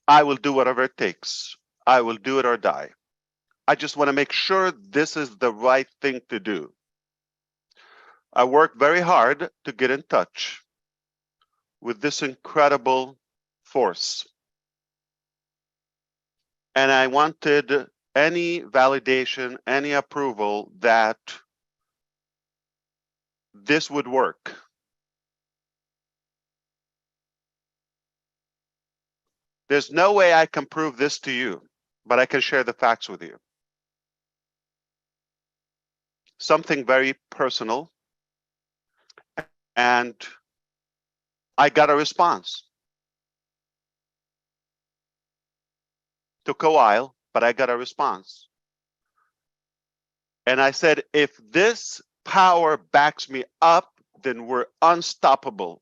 I will do whatever it takes. I will do it or die. I just want to make sure this is the right thing to do. I worked very hard to get in touch with this incredible force. And I wanted any validation, any approval that this would work. There's no way I can prove this to you, but I can share the facts with you. Something very personal, and I got a response. Took a while, but I got a response. And I said, if this power backs me up, then we're unstoppable.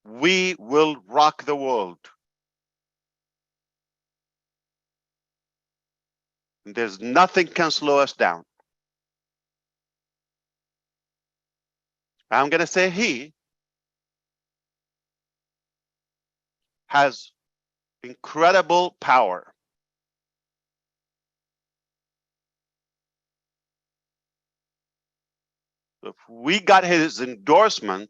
We will rock the world. There's nothing can slow us down. I'm going to say he has incredible power. If we got his endorsement,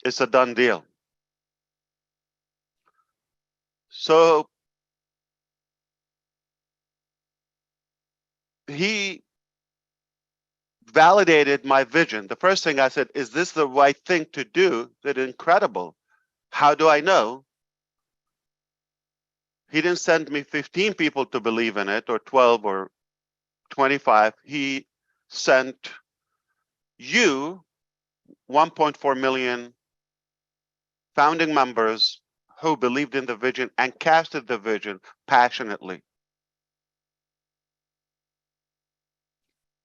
it's a done deal. So he validated my vision. The first thing I said, is this the right thing to do? That's incredible. How do I know? He didn't send me 15 people to believe in it, or 12 or 25. He sent you 1.4 million founding members who believed in the vision and casted the vision passionately.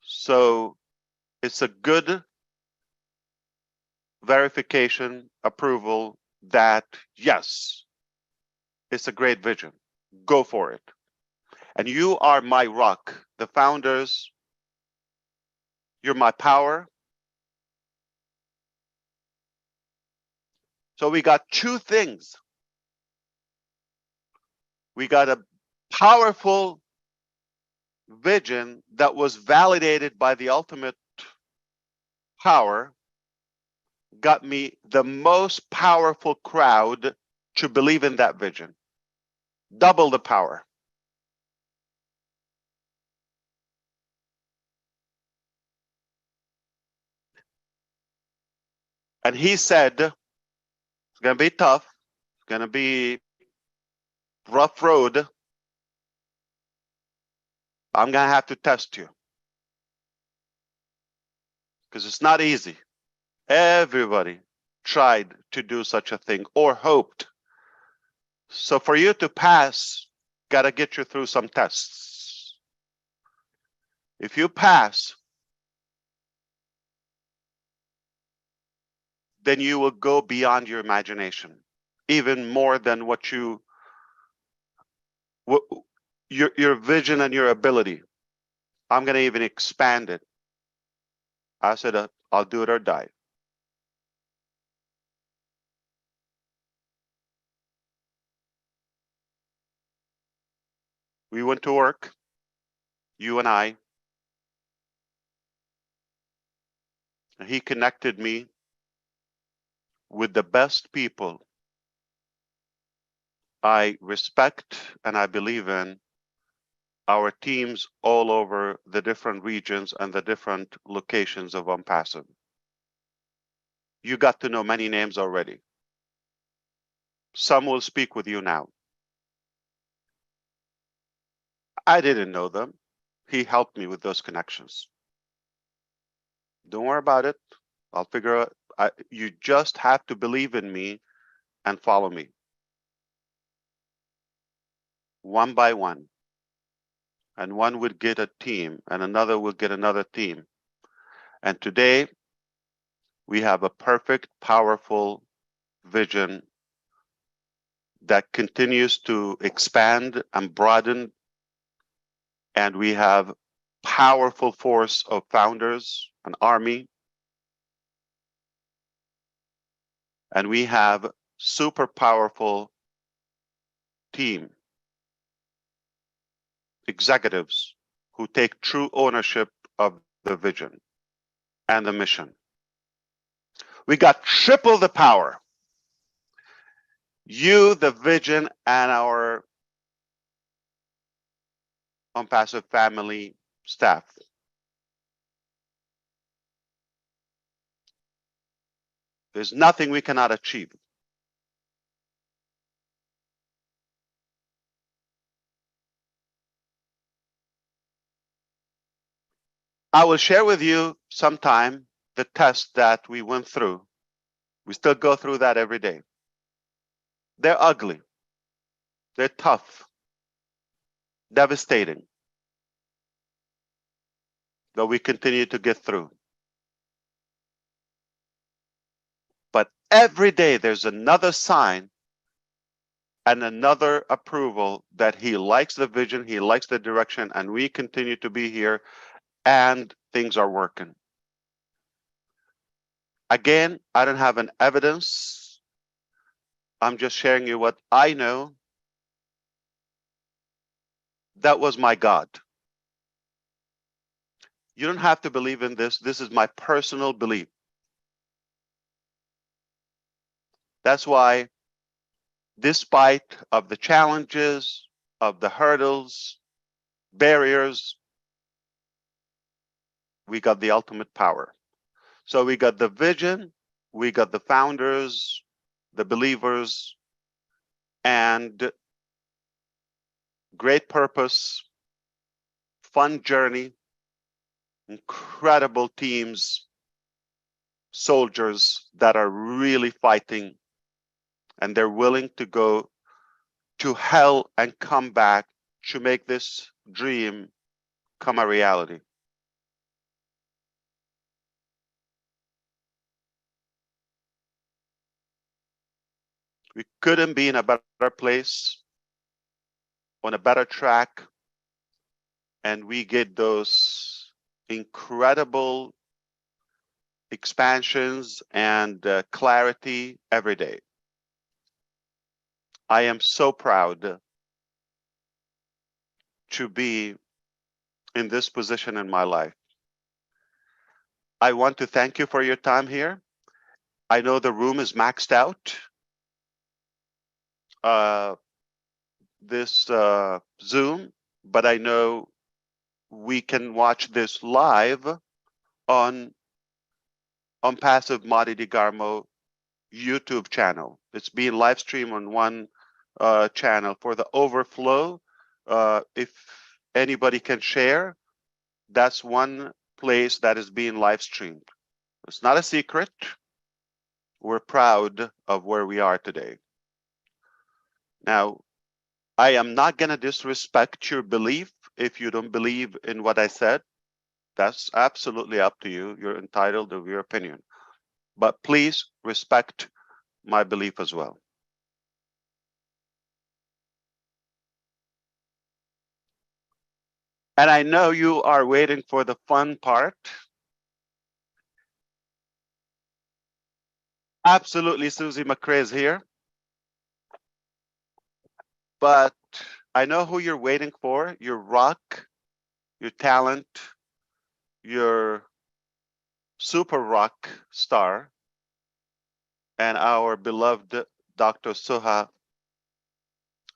So it's a good verification, approval that, yes, it's a great vision. Go for it. And you are my rock. The founders, you're my power. So we got two things. We got a powerful vision that was validated by the ultimate power, got me the most powerful crowd to believe in that vision. Double the power. And he said, it's going to be tough. It's going to be rough road. I'm going to have to test you. Because it's not easy. Everybody tried to do such a thing or hoped. So for you to pass, got to get you through some tests. If you pass, then you will go beyond your imagination, even more than what your vision and your ability. I'm going to even expand it. I said, I'll do it or die. We went to work, you and I. And he connected me with the best people I respect and I believe in, our teams all over the different regions and the different locations of Onpassive. You got to know many names already. Some will speak with you now. I didn't know them. He helped me with those connections. Don't worry about it. I'll figure out. You just have to believe in me and follow me. One by one. And one would get a team and another would get another team. And today, we have a perfect, powerful vision that continues to expand and broaden. And we have powerful force of founders, an army. And we have super powerful team executives who take true ownership of the vision and the mission. We got triple the power. You, the vision, and our Onpassive family staff. There's nothing we cannot achieve. I will share with you sometime the test that we went through. We still go through that every day. They're ugly. They're tough. Devastating. But we continue to get through. But every day there's another sign and another approval that he likes the vision, he likes the direction, and we continue to be here and things are working. Again, I don't have an evidence. I'm just sharing you what I know. That was my God. You don't have to believe in this. This is my personal belief. That's why, despite of the challenges, of the hurdles, barriers, we got the ultimate power. So we got the vision, we got the founders, the believers, and great purpose, fun journey, incredible teams, soldiers that are really fighting, and they're willing to go to hell and come back to make this dream come a reality. We couldn't be in a better place, on a better track, and we get those incredible expansions and clarity every day. I am so proud to be in this position in my life. I want to thank you for your time here. I know the room is maxed out. This Zoom, but I know we can watch this live on Onpassive Madi Digarmo YouTube channel. It's being live streamed on one channel. For the overflow, if anybody can share, that's one place that is being live streamed. It's not a secret. We're proud of where we are today. Now, I am not going to disrespect your belief if you don't believe in what I said. That's absolutely up to you. You're entitled to your opinion. But please respect my belief as well. And I know you are waiting for the fun part. Absolutely, Susie McCrae is here. But I know who you're waiting for. Your rock, your talent, your super rock star, and our beloved Dr. Suha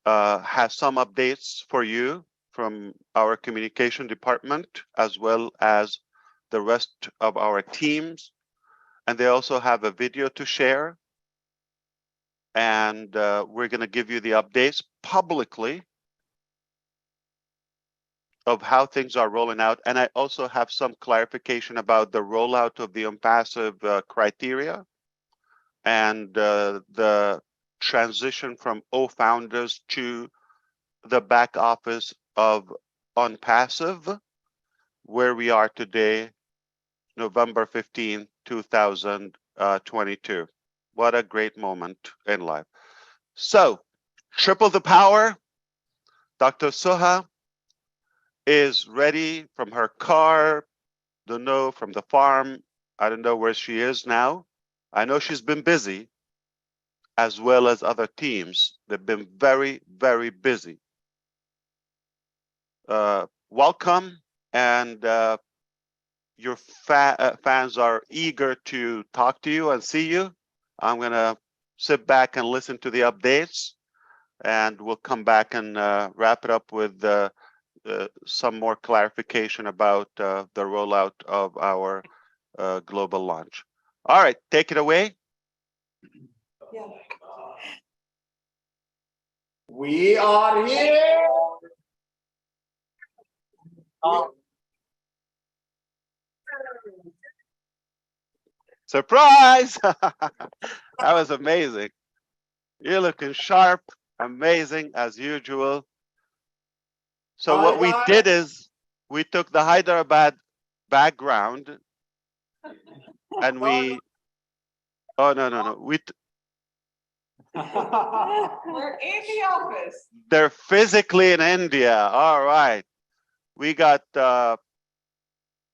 has some updates for you from our communication department, as well as the rest of our teams. And they also have a video to share. And we're going to give you the updates publicly of how things are rolling out. And I also have some clarification about the rollout of the Onpassive criteria and the transition from O-founders to the back office of Onpassive, where we are today, November 15, 2022. What a great moment in life. So, triple the power. Dr. Suha is ready from her car, from the farm. I don't know where she is now. I know she's been busy, as well as other teams. They've been very, very busy. Welcome, and your fans are eager to talk to you and see you. I'm going to sit back and listen to the updates, and we'll come back and wrap it up with some more clarification about the rollout of our global launch. All right, take it away. Yeah. We are here. Surprise! That was amazing. You're looking sharp, amazing as usual. So what we did is we took the Hyderabad background and we, oh, no. We're in the office. They're physically in India. All right. We got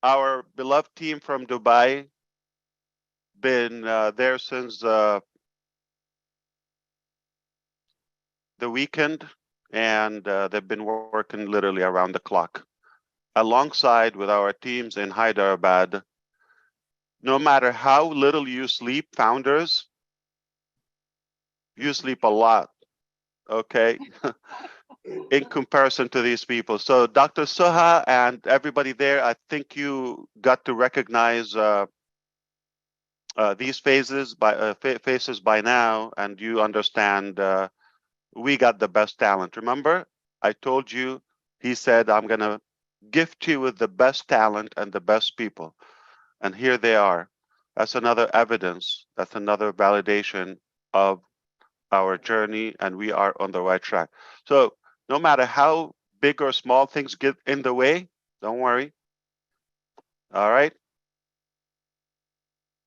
our beloved team from Dubai, been there since the weekend, and they've been working literally around the clock alongside with our teams in Hyderabad. No matter how little you sleep, founders, you sleep a lot, okay? In comparison to these people. So Dr. Suha and everybody there, I think you got to recognize these faces by now, and you understand we got the best talent. Remember, I told you, he said, I'm gonna gift you with the best talent and the best people. And here they are. That's another evidence, that's another validation of our journey, and we are on the right track. So no matter how big or small things get in the way, don't worry. All right?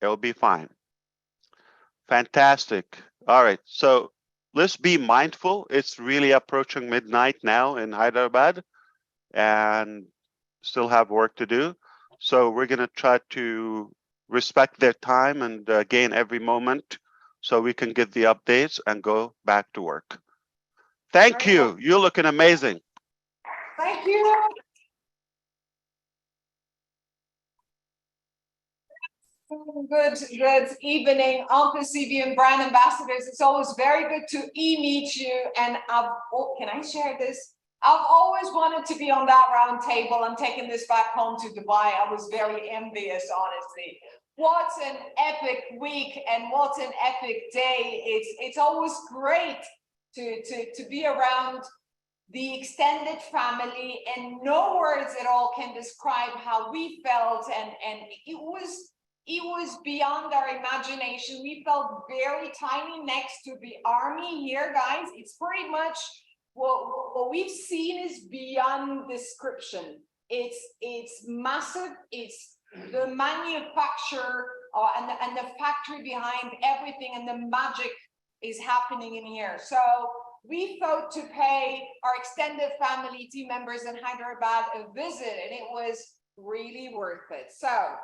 It'll be fine. Fantastic. All right. So let's be mindful. It's really approaching midnight now in Hyderabad and still have work to do. So we're going to try to respect their time and gain every moment so we can get the updates and go back to work. Thank you. You're looking amazing. Thank you. Good evening, Onpassive and brand ambassadors. It's always very good to meet you. And can I share this? I've always wanted to be on that round table. I'm taking this back home to Dubai. I was very envious, honestly. What an epic week and what an epic day. It's always great to be around the extended family, and no words at all can describe how we felt, and it was beyond our imagination. We felt very tiny next to the army here, guys. It's pretty much what we've seen is beyond description. It's massive. It's the manufacture and the factory behind everything, and the magic is happening in here. So we thought to pay our extended family team members in Hyderabad a visit, and it was really worth it. So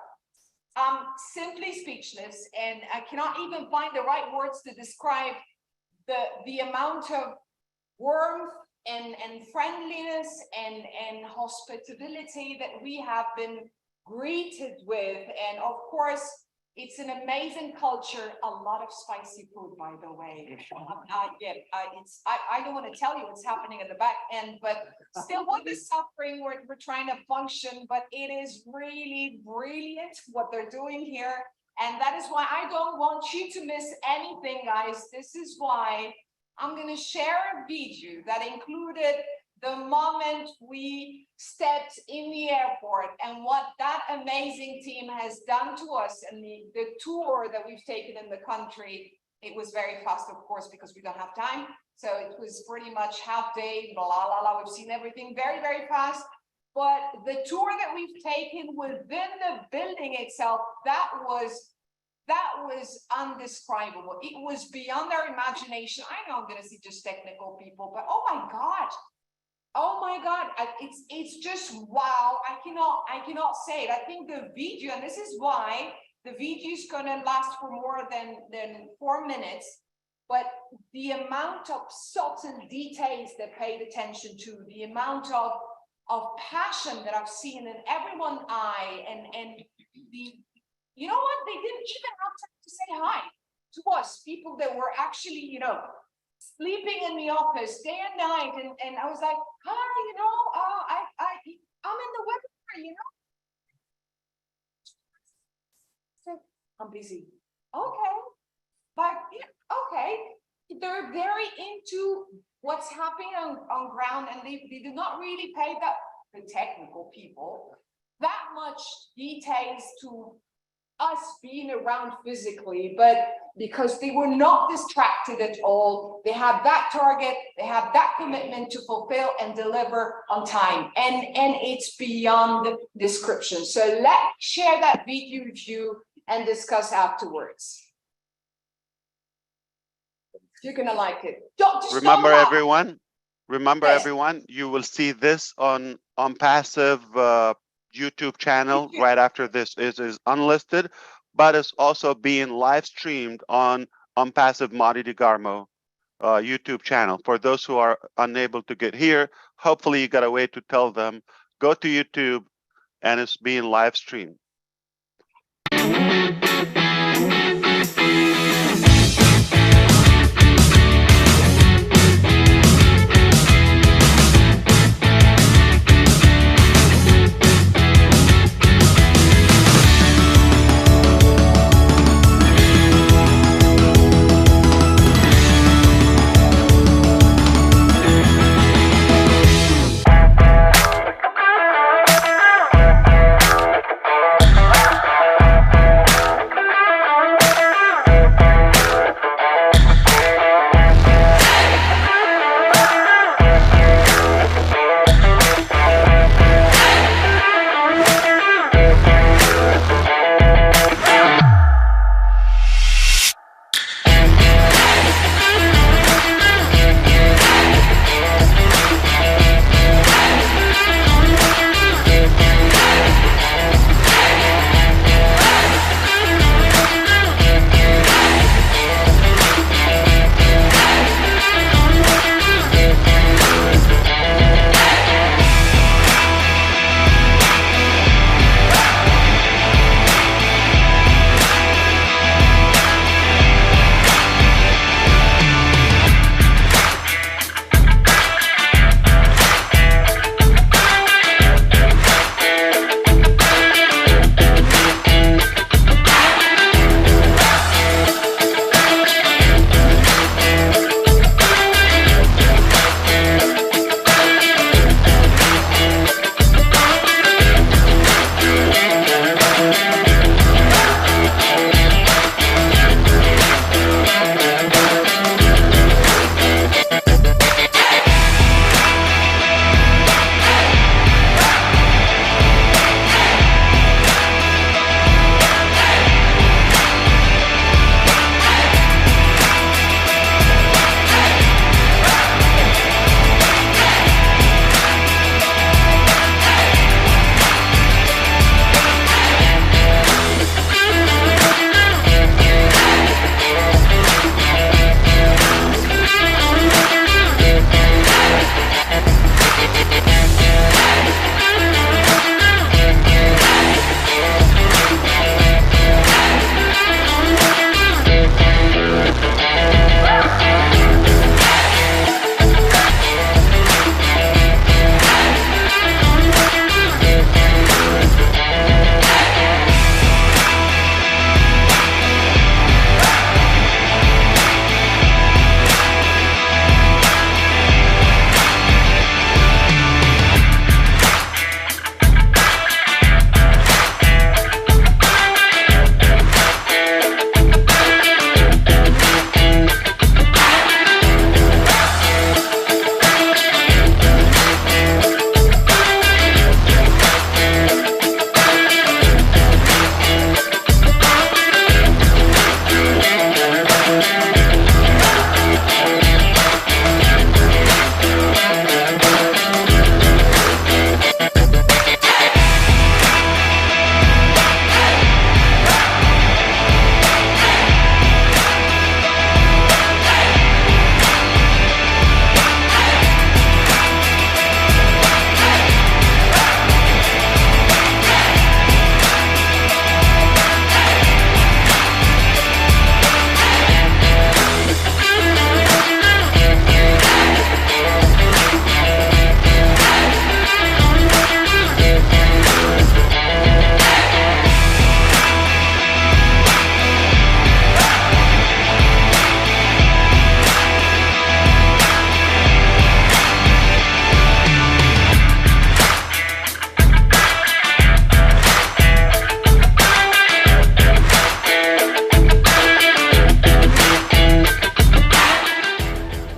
I'm simply speechless, and I cannot even find the right words to describe the amount of warmth and friendliness and hospitality that we have been greeted with. And of course, it's an amazing culture. A lot of spicy food, by the way. I don't want to tell you what's happening at the back end, but still, what is suffering? We're trying to function, but it is really brilliant what they're doing here, and that is why I don't want you to miss anything, guys. This is why I'm going to share a video that included the moment we stepped in the airport and what that amazing team has done to us, and the tour that we've taken in the country. It was very fast, of course, because we don't have time. So it was pretty much half day, blah, blah, blah. We've seen everything very, very fast. But the tour that we've taken within the building itself, that was undescribable. It was beyond our imagination. I know I'm going to see just technical people, but oh my God, it's just wow. I cannot say it. I think the video, and this is why the video is going to last for more than 4 minutes, but the amount of subtle details they paid attention to, the amount of passion that I've seen in everyone's eye, and the, you know what, they didn't even have time to say hi to us, people that were actually, you know, sleeping in the office day and night, and I was like, hi, you know, I'm in the webinar, you know. So I'm busy. Okay. But yeah, okay. They're very into what's happening on ground, and they do not really pay the technical people that much details to us being around physically, but because they were not distracted at all, they have that target, they have that commitment to fulfill and deliver on time, and it's beyond description. So let's share that video with you and discuss afterwards. You're gonna like it. Remember, everyone. Remember, Yes. everyone. You will see this on Onpassive YouTube channel right after this is unlisted, but it's also being live streamed on Onpassive Madi DeGarmo YouTube channel. For those who are unable to get here, hopefully you got a way to tell them, go to YouTube, and it's being live streamed.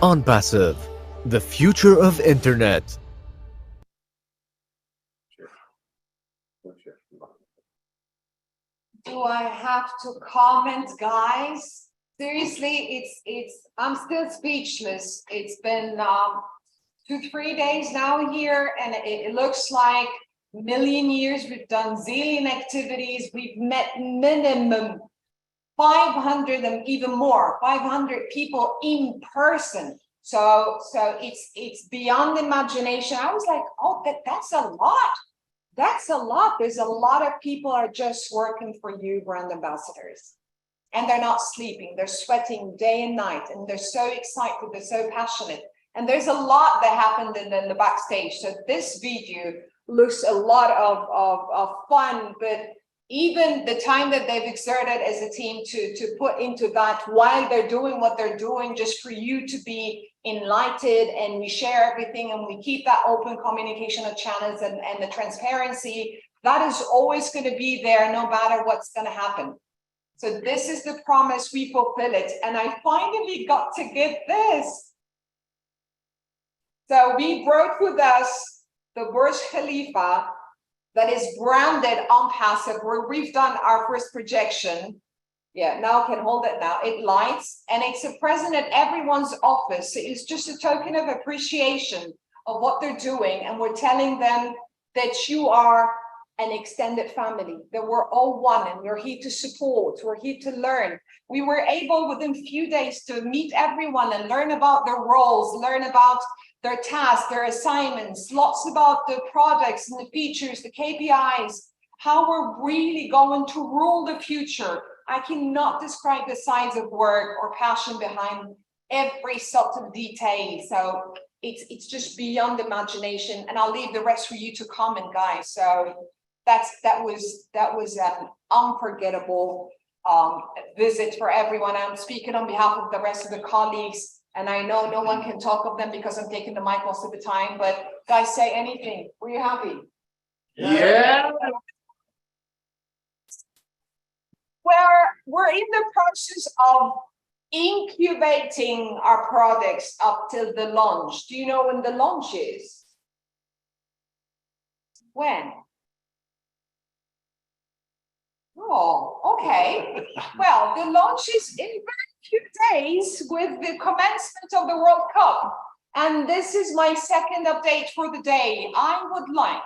Onpassive, the future of internet. Do I have to comment, guys? Seriously, I'm still speechless. It's been 2-3 days now here, and it looks like a million years. We've done zillion activities. We've met minimum 500 and even more, 500 people in person. So it's beyond imagination. I was like, oh, that's a lot. That's a lot. There's a lot of people are just working for you, brand ambassadors. And they're not sleeping. They're sweating day and night. And they're so excited. They're so passionate. And there's a lot that happened in the backstage. So this video looks a lot of fun, but even the time that they've exerted as a team to put into that while they're doing what they're doing, just for you to be enlightened, and we share everything and we keep that open communication of channels and the transparency, that is always going to be there no matter what's going to happen. So this is the promise, we fulfill it. And I finally got to get this. So we brought with us the Burj Khalifa that is branded Onpassive, where we've done our first projection. Yeah, now I can hold it now. It lights, and it's a present at everyone's office. It's just a token of appreciation of what they're doing. And we're telling them that you are an extended family, that we're all one, and we're here to support, we're here to learn. We were able within a few days to meet everyone and learn about their roles, learn about their tasks, their assignments, lots about the products and the features, the KPIs, how we're really going to rule the future. I cannot describe the size of work or passion behind every sort of detail. So it's just beyond imagination, and I'll leave the rest for you to comment, guys. So that was an unforgettable visit for everyone. I'm speaking on behalf of the rest of the colleagues, and I know no one can talk of them because I'm taking the mic most of the time, but guys, say anything. Were you happy? Yeah. We're in the process of incubating our products up till the launch. Do you know when the launch is? When? Oh, okay. Well, the launch is in very few days with the commencement of the World Cup. And this is my second update for the day. I would like,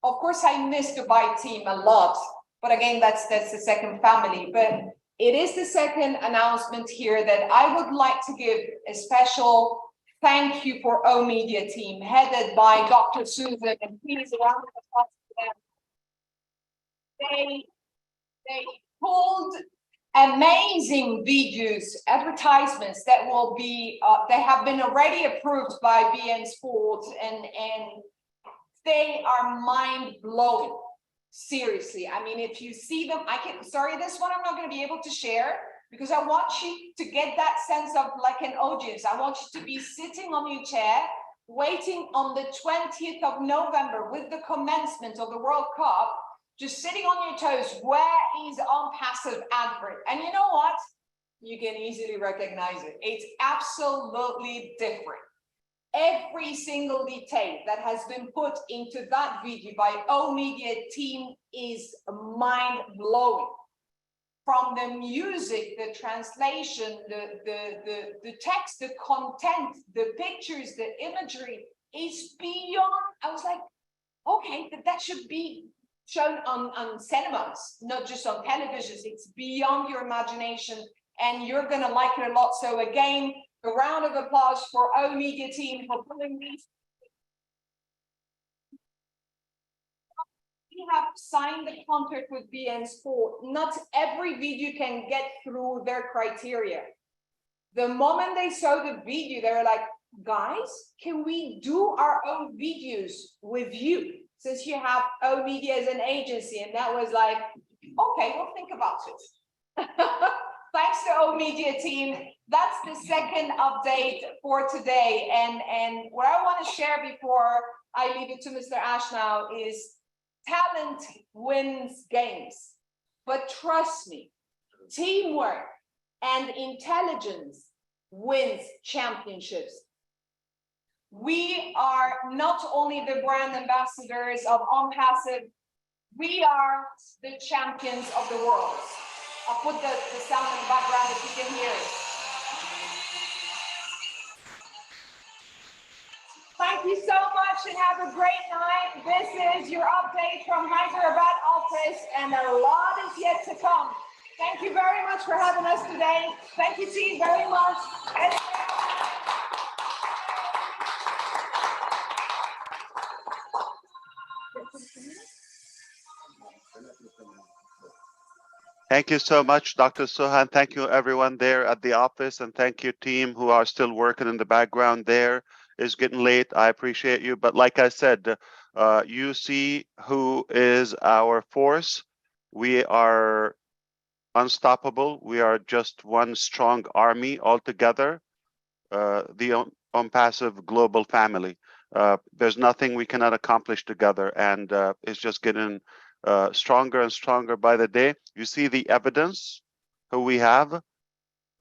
of course, I miss Dubai team a lot, but again, that's the second family. But it is the second announcement here that I would like to give a special thank you for O Media team, headed by Dr. Susan, and please around the applause for them. They pulled amazing videos, advertisements that will be, they have been already approved by BN Sports, and they are mind-blowing. Seriously, I mean, if you see them, sorry, this one I'm not going to be able to share because I want you to get that sense of like an audience. I want you to be sitting on your chair, waiting on the 20th of November with the commencement of the World Cup, just sitting on your toes. Where is Onpassive advert? And you know what? You can easily recognize it. It's absolutely different. Every single detail that has been put into that video by O Media team is mind-blowing. From the music, the translation, the text, the content, the pictures, the imagery is beyond. I was like, okay, that should be shown on cinemas, not just on televisions. It's beyond your imagination, and you're gonna like it a lot. So again, a round of applause for O Media team for pulling these. We have signed the contract with BN Sport. Not every video can get through their criteria. The moment they saw the video, they were like, guys, can we do our own videos with you? Since you have O Media as an agency, and that was like, okay, we'll think about it. Thanks to O Media team. That's the second update for today. And what I want to share before I leave it to Mr. Ash now is talent wins games. But trust me, teamwork and intelligence wins championships. We are not only the brand ambassadors of Onpassive, we are the champions of the world. I'll put the sound in the background if you can hear it. Thank you so much and have a great night. This is your update from Hyderabad office and a lot is yet to come. Thank you very much for having us today. Thank you, team, very much. Thank you so much, Dr. Sohan. Thank you, everyone there at the office, and thank you, team, who are still working in the background there. It's getting late. I appreciate you. But like I said, you see who is our force. We are unstoppable. We are just one strong army altogether, the Onpassive global family. There's nothing we cannot accomplish together, and it's just getting stronger and stronger by the day. You see the evidence who we have,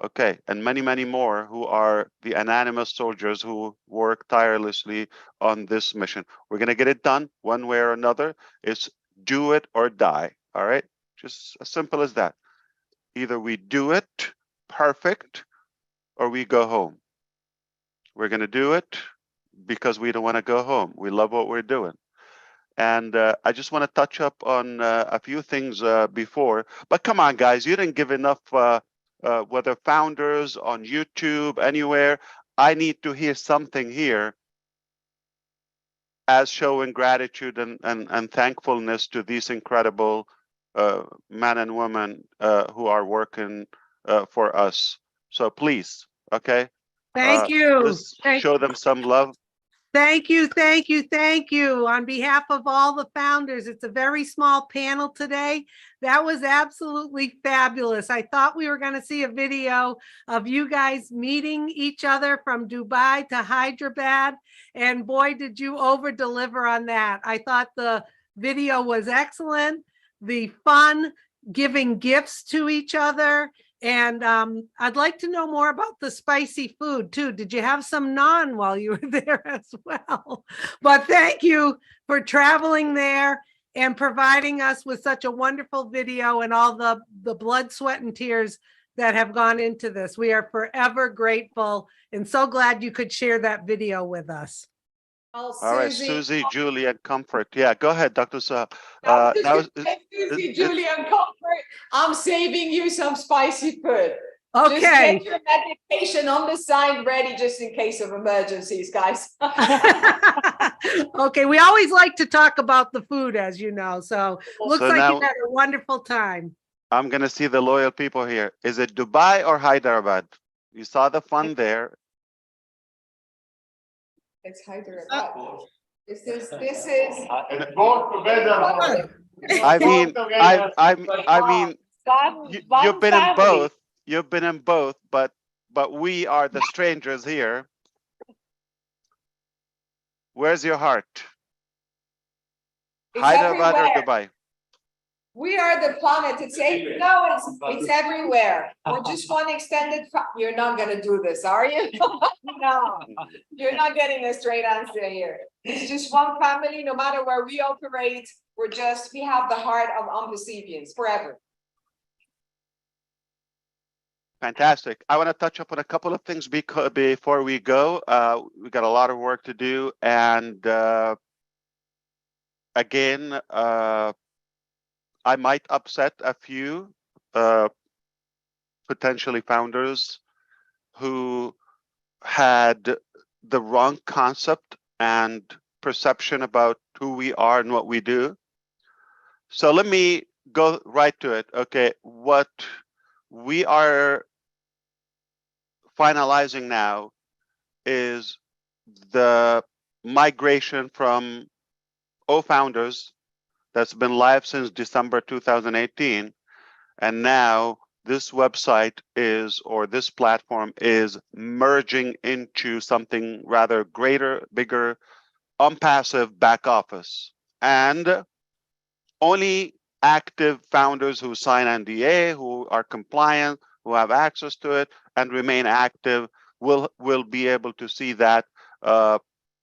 okay, and many, many more who are the anonymous soldiers who work tirelessly on this mission. We're going to get it done one way or another. It's do it or die, all right? Just as simple as that. Either we do it perfect or we go home. We're going to do it because we don't want to go home. We love what we're doing. And I just want to touch up on a few things before. But come on, guys, you didn't give enough, whether founders on YouTube, anywhere. I need to hear something here as showing gratitude and thankfulness to these incredible men and women who are working for us. So please, okay? Thank you. Let's show them some love. Thank you, thank you, thank you. On behalf of all the founders, it's a very small panel today. That was absolutely fabulous. I thought we were going to see a video of you guys meeting each other from Dubai to Hyderabad. And boy, did you over deliver on that. I thought the video was excellent. The fun, giving gifts to each other. And I'd like to know more about the spicy food too. Did you have some naan while you were there as well? But thank you for traveling there and providing us with such a wonderful video and all the blood, sweat, and tears that have gone into this. We are forever grateful and so glad you could share that video with us. Oh, All right, Susie, Julie, and Comfort. Yeah, go ahead, Dr. Suha. Susie, Julie, and Comfort, I'm saving you some spicy food. Okay. Just get your medication on the side ready just in case of emergencies, guys. Okay, we always like to talk about the food, as you know, so looks like now, you had a wonderful time. I'm going to see the loyal people here. Is it Dubai or Hyderabad? You saw the fun there. It's Hyderabad. This is. It's both together. I mean, you've been in both. You've been in both, but we are the strangers here. Where's your heart? It's Hyderabad everywhere. or Dubai? We are the planet. It's everywhere. We're just one extended. You're not gonna do this, are you? No, you're not getting a straight answer here. It's just one family. No matter where we operate, we have the heart of Onpassivians forever. Fantastic. I want to touch up on a couple of things before we go. We got a lot of work to do, and again, I might upset a few potentially founders who had the wrong concept and perception about who we are and what we do. So let me go right to it. Okay, what we are finalizing now is the migration from founders that's been live since December 2018. And now this website is, or this platform is merging into something rather greater, bigger, Onpassive back office. And only active founders who sign NDA, who are compliant, who have access to it and remain active will be able to see that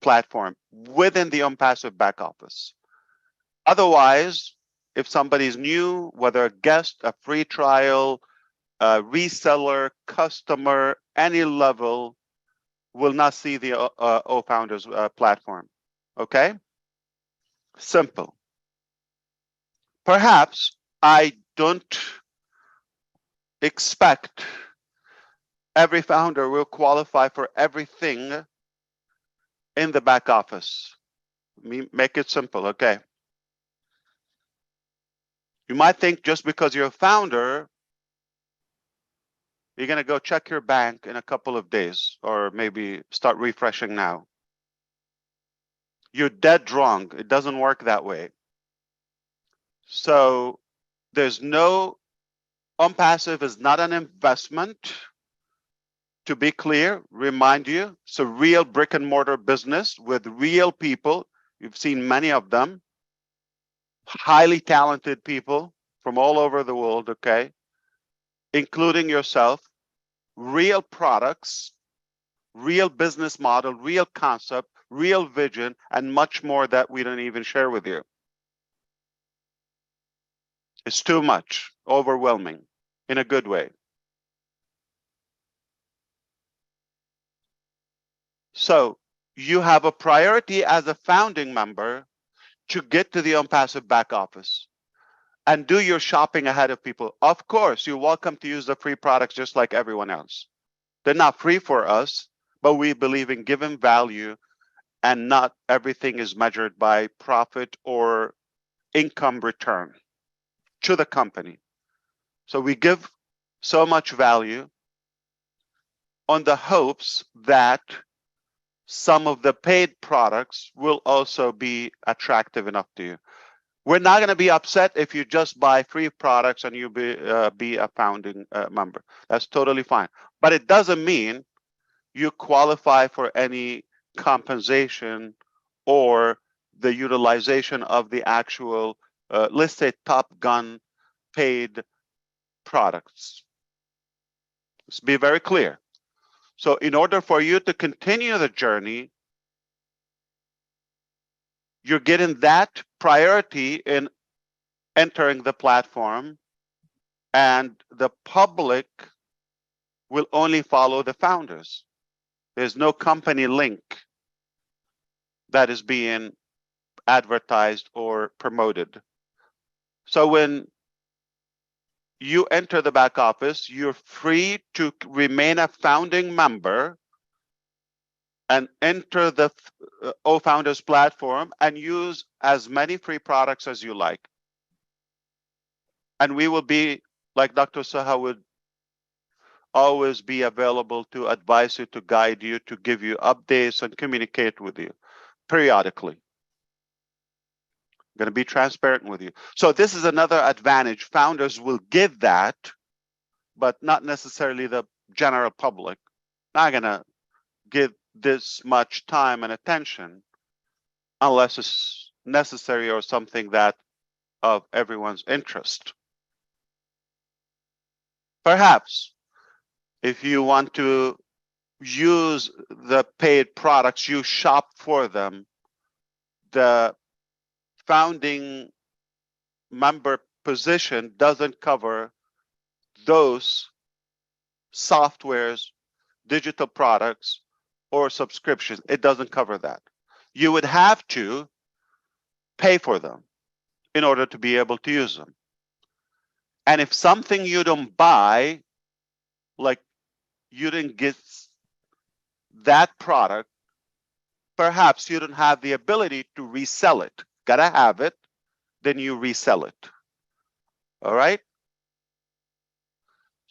platform within the Onpassive back office. Otherwise, if somebody's new, whether a guest, a free trial, a reseller, customer, any level, will not see the OFounders platform. Okay? Simple. Perhaps I don't expect every founder will qualify for everything in the back office. Make it simple, okay? You might think just because you're a founder, you're going to go check your bank in a couple of days, or maybe start refreshing now. You're dead wrong. It doesn't work that way. So there's no, Onpassive is not an investment. To be clear, remind you, it's a real brick and mortar business with real people. You've seen many of them, highly talented people from all over the world, okay, including yourself, real products, real business model, real concept, real vision, and much more that we don't even share with you. It's too much, overwhelming, in a good way. So you have a priority as a founding member to get to the Onpassive back office and do your shopping ahead of people. Of course, you're welcome to use the free products just like everyone else. They're not free for us, but we believe in giving value, and not everything is measured by profit or income return to the company. So we give so much value on the hopes that some of the paid products will also be attractive enough to you. We're not going to be upset if you just buy free products and you be a founding member. That's totally fine. But it doesn't mean you qualify for any compensation or the utilization of the actual, let's say, Top Gun paid products. Let's be very clear. So in order for you to continue the journey, you're getting that priority in entering the platform, and the public will only follow the founders. There's no company link that is being advertised or promoted. So when you enter the back office, you're free to remain a founding member and enter the OFounders platform and use as many free products as you like. And we will be, like Dr. Saha would always be available to advise you, to guide you, to give you updates and communicate with you periodically. I'm going to be transparent with you. So this is another advantage. Founders will get that, but not necessarily the general public. Not going to give this much time and attention unless it's necessary or something that of everyone's interest. Perhaps if you want to use the paid products, you shop for them. The founding member position doesn't cover those softwares, digital products, or subscriptions. It doesn't cover that. You would have to pay for them in order to be able to use them. And if something you don't buy, like you didn't get that product, perhaps you don't have the ability to resell it. Gotta have it, then you resell it. All right?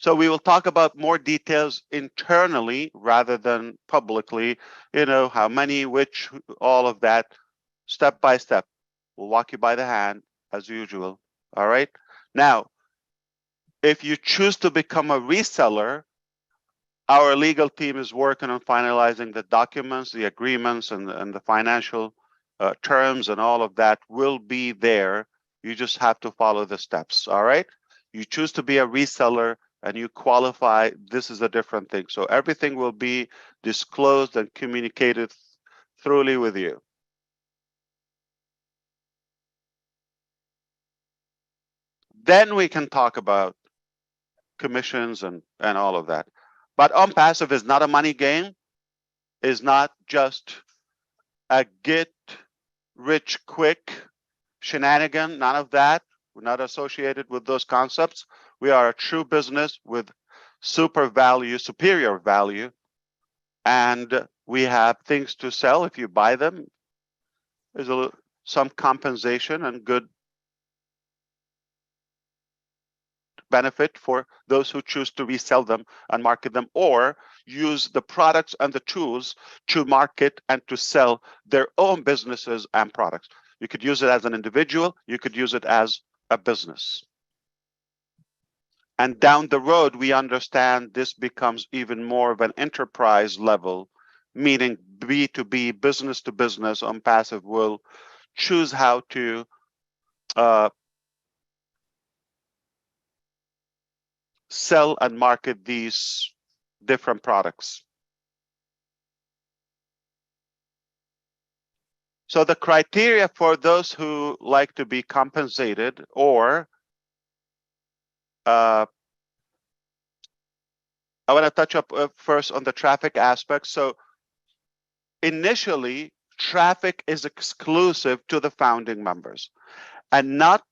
So we will talk about more details internally rather than publicly, you know, how many, which, all of that, step by step. We'll walk you by the hand as usual. All right? Now, if you choose to become a reseller, our legal team is working on finalizing the documents, the agreements, and the financial terms, and all of that will be there. You just have to follow the steps. All right? You choose to be a reseller, and you qualify, this is a different thing. So everything will be disclosed and communicated thoroughly with you. Then we can talk about commissions and all of that. But Onpassive is not a money game, is not just a get rich quick shenanigan, none of that. We're not associated with those concepts. We are a true business with superior value, and we have things to sell. If you buy them, there's some compensation and good benefit for those who choose to resell them and market them, or use the products and the tools to market and to sell their own businesses and products. You could use it as an individual, you could use it as a business. And down the road, we understand this becomes even more of an enterprise level, meaning B2B, business to business. Onpassive will choose how to sell and market these different products. So the criteria for those who like to be compensated, or I want to touch up first on the traffic aspect. So initially, traffic is exclusive to the founding members and not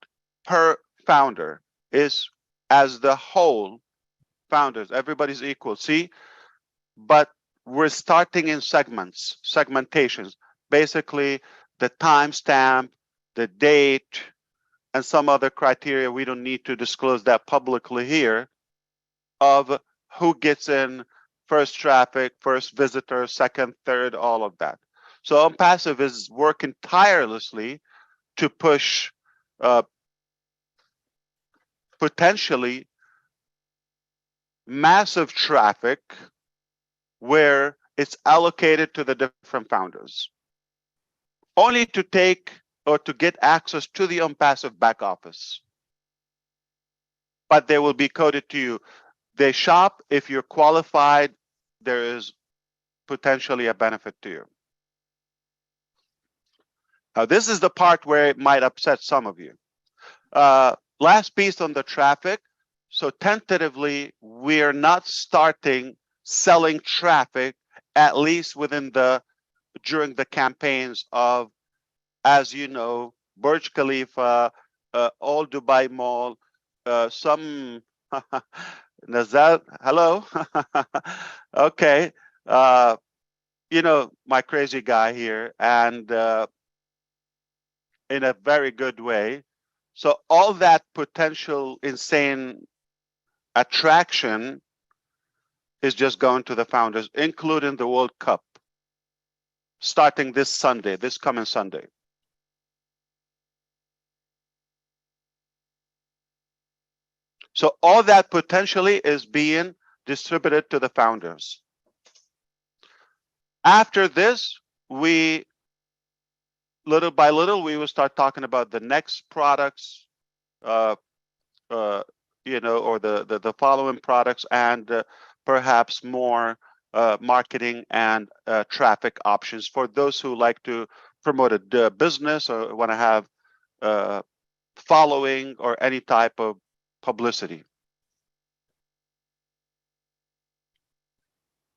per founder, is as the whole founders. Everybody's equal. See, but we're starting in segmentations. Basically, the timestamp, the date, and some other criteria. We don't need to disclose that publicly here, of who gets in first traffic, first visitor, second, third, all of that. So Onpassive is working tirelessly to push potentially massive traffic where it's allocated to the different founders, only to take or to get access to the Onpassive back office. But they will be coded to you. They shop. If you're qualified, there is potentially a benefit to you. Now, this is the part where it might upset some of you. Last piece on the traffic. So tentatively, we're not starting selling traffic, at least during the campaigns of, as you know, Burj Khalifa, All Dubai Mall, some Nazal, hello. Okay. You know, my crazy guy here, and in a very good way. So all that potential insane attraction is just going to the founders, including the World Cup, starting this coming Sunday. So all that potentially is being distributed to the founders. After this, little by little, we will start talking about the next products, you know, or the following products, and perhaps more marketing and traffic options for those who like to promote a business or want to have following or any type of publicity.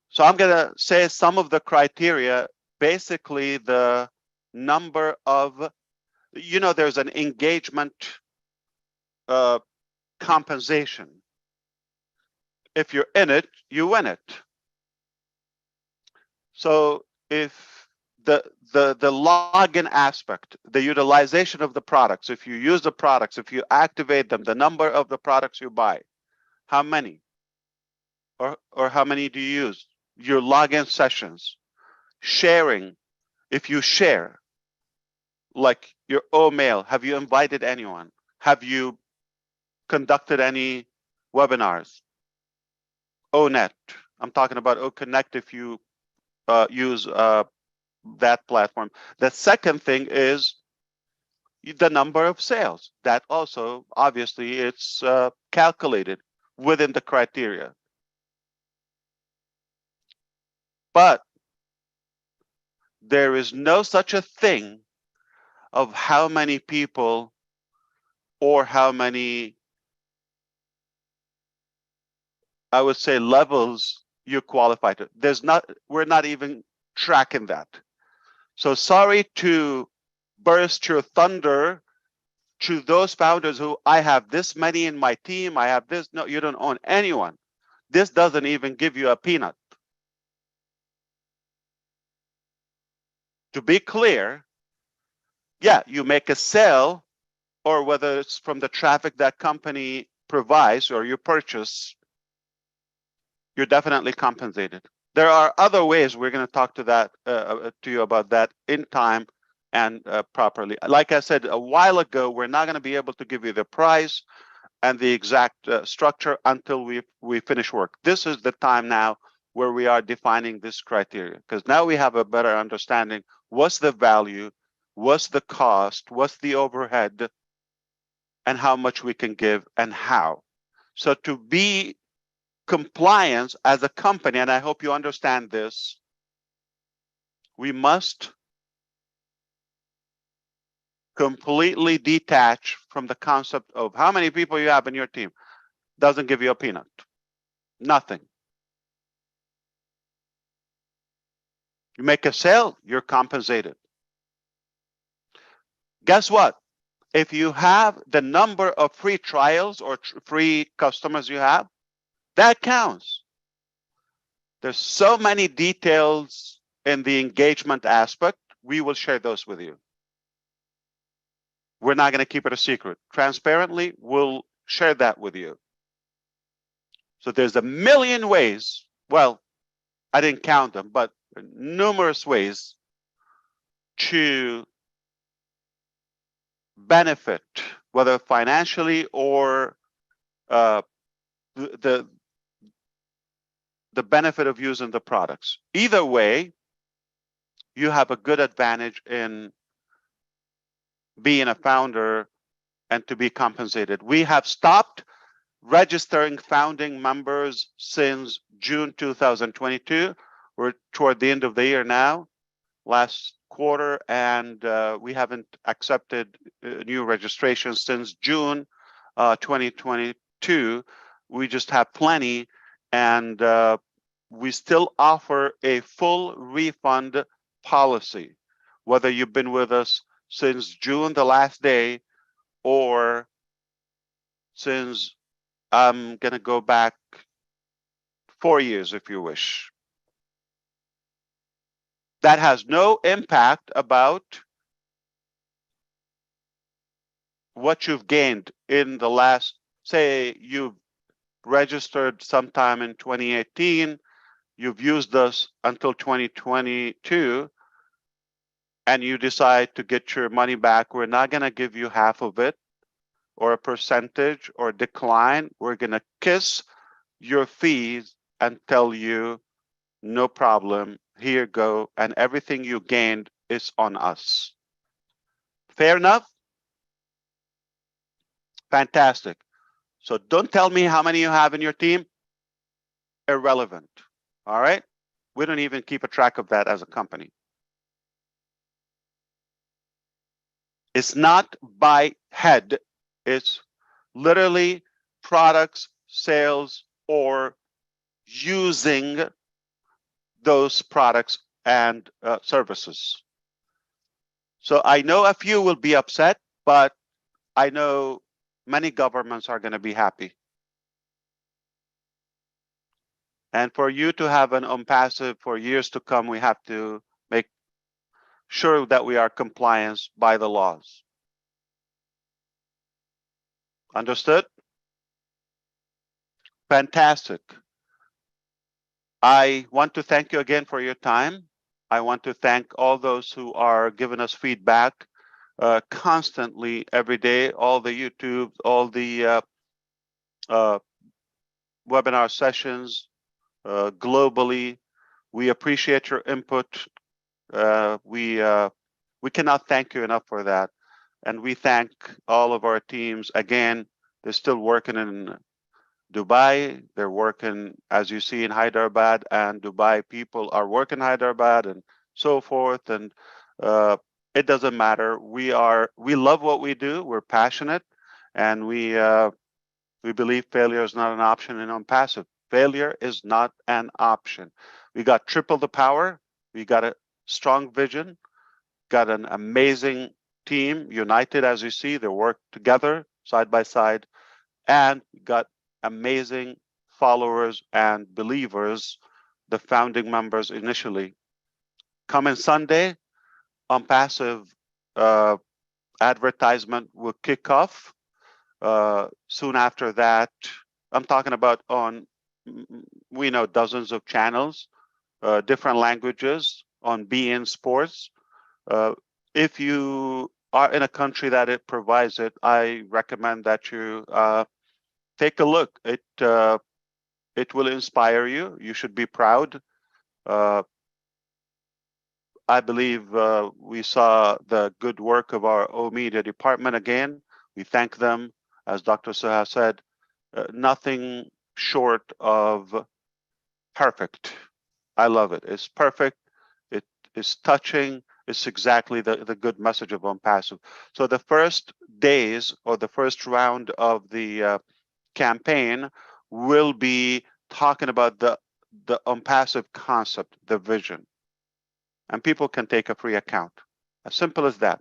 So I'm going to say some of the criteria, basically the number of, you know, there's an engagement compensation. If you're in it, you win it. So if the login aspect, the utilization of the products, if you use the products, if you activate them, the number of the products you buy, how many, or how many do you use? Your login sessions, sharing. If you share, like your mail, have you invited anyone? Have you conducted any webinars? ONet, I'm talking about OConnect if you use that platform. The second thing is the number of sales. That also, obviously, it's calculated. within the criteria. But there is no such a thing of how many people or how many, I would say, levels you qualify to. We're not even tracking that. So sorry to burst your thunder to those founders who, I have this many in my team, I have this. No, you don't own anyone. This doesn't even give you a peanut. To be clear, yeah, you make a sale, or whether it's from the traffic that company provides or you purchase, you're definitely compensated. There are other ways. We're going to talk to you about that in time and properly. Like I said a while ago, we're not going to be able to give you the price and the exact structure until we finish work. This is the time now where we are defining this criteria, because now we have a better understanding. What's the value? What's the cost? What's the overhead? And how much we can give and how. So to be compliant as a company, and I hope you understand this, we must completely detach from the concept of how many people you have in your team. Doesn't give you a peanut. Nothing. You make a sale, you're compensated. Guess what? If you have the number of free trials or free customers you have, that counts. There's so many details in the engagement aspect. We will share those with you. We're not going to keep it a secret. Transparently, we'll share that with you. So there's a million ways. Well, I didn't count them, but numerous ways to benefit, whether financially or the benefit of using the products. Either way, you have a good advantage in being a founder and to be compensated. We have stopped registering founding members since June 2022. We're toward the end of the year now, last quarter, and we haven't accepted new registrations since June 2022. We just have plenty, and we still offer a full refund policy, whether you've been with us since June, the last day, or since I'm going to go back 4 years, if you wish. That has no impact about what you've gained in the last, say, you've registered sometime in 2018, you've used us until 2022, and you decide to get your money back. We're not going to give you half of it or a percentage or decline. We're going to kiss your fees and tell you, no problem, here you go, and everything you gained is on us. Fair enough? Fantastic. So don't tell me how many you have in your team. Irrelevant. All right? We don't even keep a track of that as a company. It's not by head. It's literally products, sales, or using those products and services. So I know a few will be upset, but I know many governments are going to be happy. And for you to have an Onpassive for years to come, we have to make sure that we are compliant by the laws. Understood? Fantastic. I want to thank you again for your time. I want to thank all those who are giving us feedback constantly every day, all the YouTube, all the webinar sessions globally. We appreciate your input. We cannot thank you enough for that. And we thank all of our teams. Again, they're still working in Dubai. They're working, as you see, in Hyderabad, and Dubai people are working in Hyderabad and so forth. And it doesn't matter. We love what we do. We're passionate, and we believe failure is not an option in Onpassive. Failure is not an option. We got triple the power. We got a strong vision, got an amazing team, united, as you see. They work together side by side, and got amazing followers and believers, the founding members initially. Coming Sunday, Onpassive advertisement will kick off. Soon after that, I'm talking about on, we know, dozens of channels, different languages on beIN Sports. If you are in a country that it provides it, I recommend that you take a look. It will inspire you. You should be proud. I believe we saw the good work of our O Media department again. We thank them. As Dr. Suha said, nothing short of perfect. I love it. It's perfect. It is touching. It's exactly the good message of Onpassive. So the first days or the first round of the campaign will be talking about the Onpassive concept, the vision. And people can take a free account. As simple as that.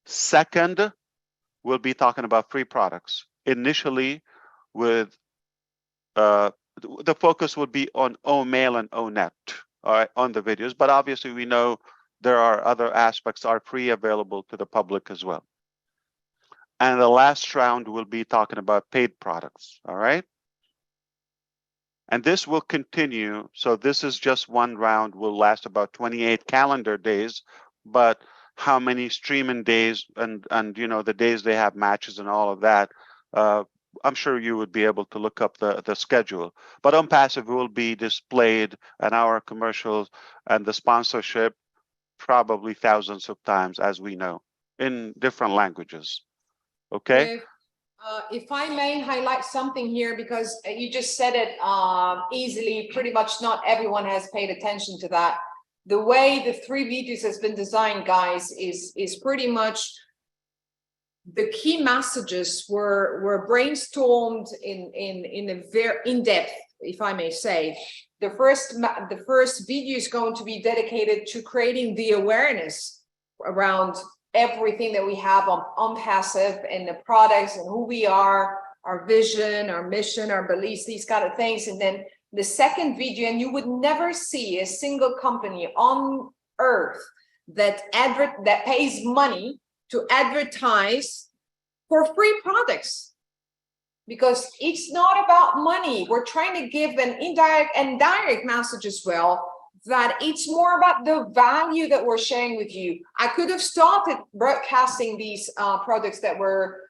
Second, we'll be talking about free products. Initially, with the focus would be on OMail and ONet, all right, on the videos. But obviously, we know there are other aspects are free available to the public as well. And the last round will be talking about paid products, all right? And this will continue. So this is just one round, will last about 28 calendar days, but how many streaming days and you know, the days they have matches and all of that, I'm sure you would be able to look up the schedule. But Onpassive will be displayed, and our commercials and the sponsorship probably thousands of times, as we know, in different languages. Okay. If I may highlight something here, because you just said it easily, pretty much not everyone has paid attention to that. The way the 3 videos has been designed, guys, is pretty much the key messages were brainstormed in a very in-depth, if I may say. The first video is going to be dedicated to creating the awareness around everything that we have on Onpassive and the products and who we are, our vision, our mission, our beliefs, these kind of things. And then the second video, and you would never see a single company on earth that pays money to advertise for free products, because it's not about money. We're trying to give an indirect and direct message as well, that it's more about the value that we're sharing with you. I could have started broadcasting these products that were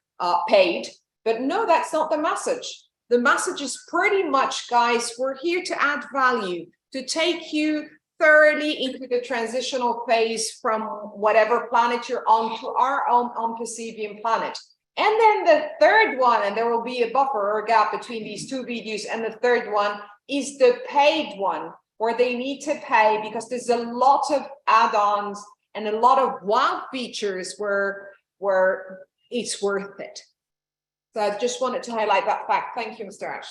paid, but no, that's not the message. The message is pretty much, guys, we're here to add value, to take you thoroughly into the transitional phase from whatever planet you're on to our own Onpassive planet. And then the third one, and there will be a buffer or a gap between these 2 videos, and the third one is the paid one, where they need to pay because there's a lot of add-ons and a lot of wow features where it's worth it. So I just wanted to highlight that fact. Thank you, Mr. Ash.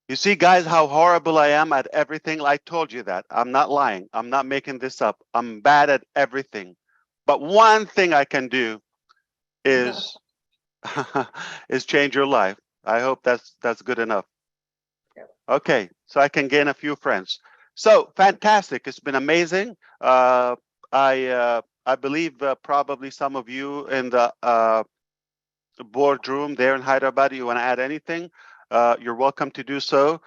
You see, guys, how horrible I am at everything. I told you that. I'm not lying. I'm not making this up. I'm bad at everything. But one thing I can do is is change your life. I hope that's good enough. Okay, so I can gain a few friends. So fantastic. It's been amazing. I believe probably some of you in the boardroom there in Hyderabad, you want to add anything? You're welcome to do so.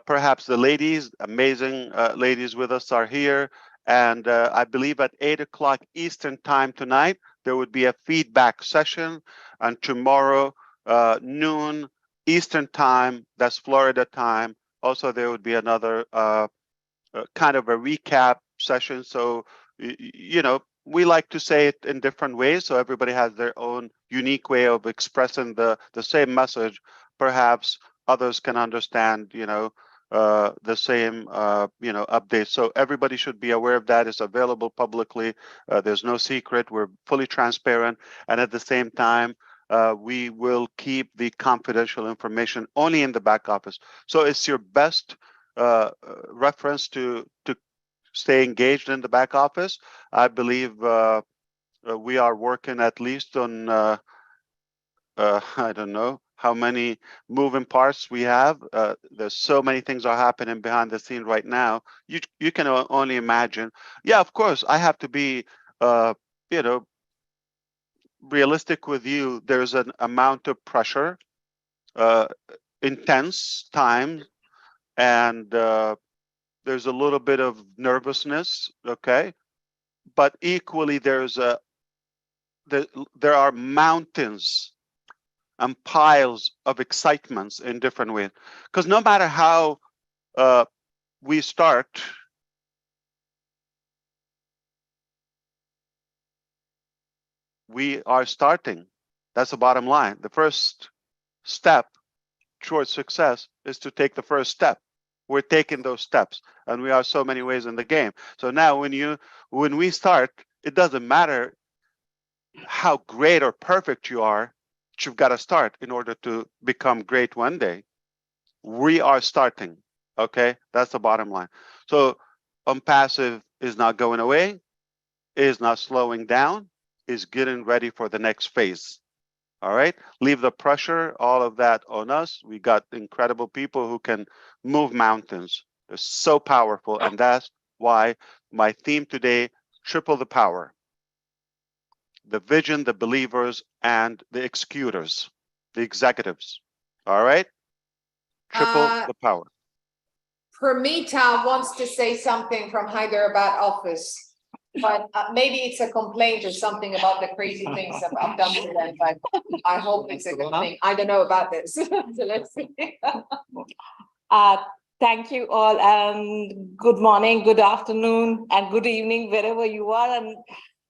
Perhaps the ladies, amazing ladies with us, are here. And I believe at 8 o'clock Eastern time tonight, there would be a feedback session. And tomorrow, noon Eastern time, that's Florida time. Also, there would be another kind of a recap session. So, you know, we like to say it in different ways, so everybody has their own unique way of expressing the same message. Perhaps others can understand, the same, updates. So everybody should be aware of that. It's available publicly. There's no secret. We're fully transparent, and at the same time, we will keep the confidential information only in the back office. So it's your best reference to stay engaged in the back office. I believe we are working at least on I don't know how many moving parts we have. There's so many things are happening behind the scene right now. You can only imagine. Yeah, of course, I have to be you know realistic with you. There's an amount of pressure, uh, intense time, and there's a little bit of nervousness. Okay, but equally there are mountains and piles of excitements in different ways. Because no matter how we start, we are starting. That's the bottom line. The first step towards success is to take the first step. We're taking those steps, and we are so many ways in the game. So now when we start, it doesn't matter how great or perfect you are, you've got to start in order to become great one day. We are starting. Okay, that's the bottom line. So Onpassive is not going away, is not slowing down, is getting ready for the next phase. All right, leave the pressure, all of that on us. We got incredible people who can move mountains. They're so powerful, and that's why my theme today: triple the power. The vision, the believers, and the executors, the executives. All right? Triple the power. Permita wants to say something from Hyderabad office, but maybe it's a complaint or something about the crazy things that I've done to them, but I hope it's a good thing. I don't know about this. So let's see. Thank you all, and good morning, good afternoon, and good evening, wherever you are. And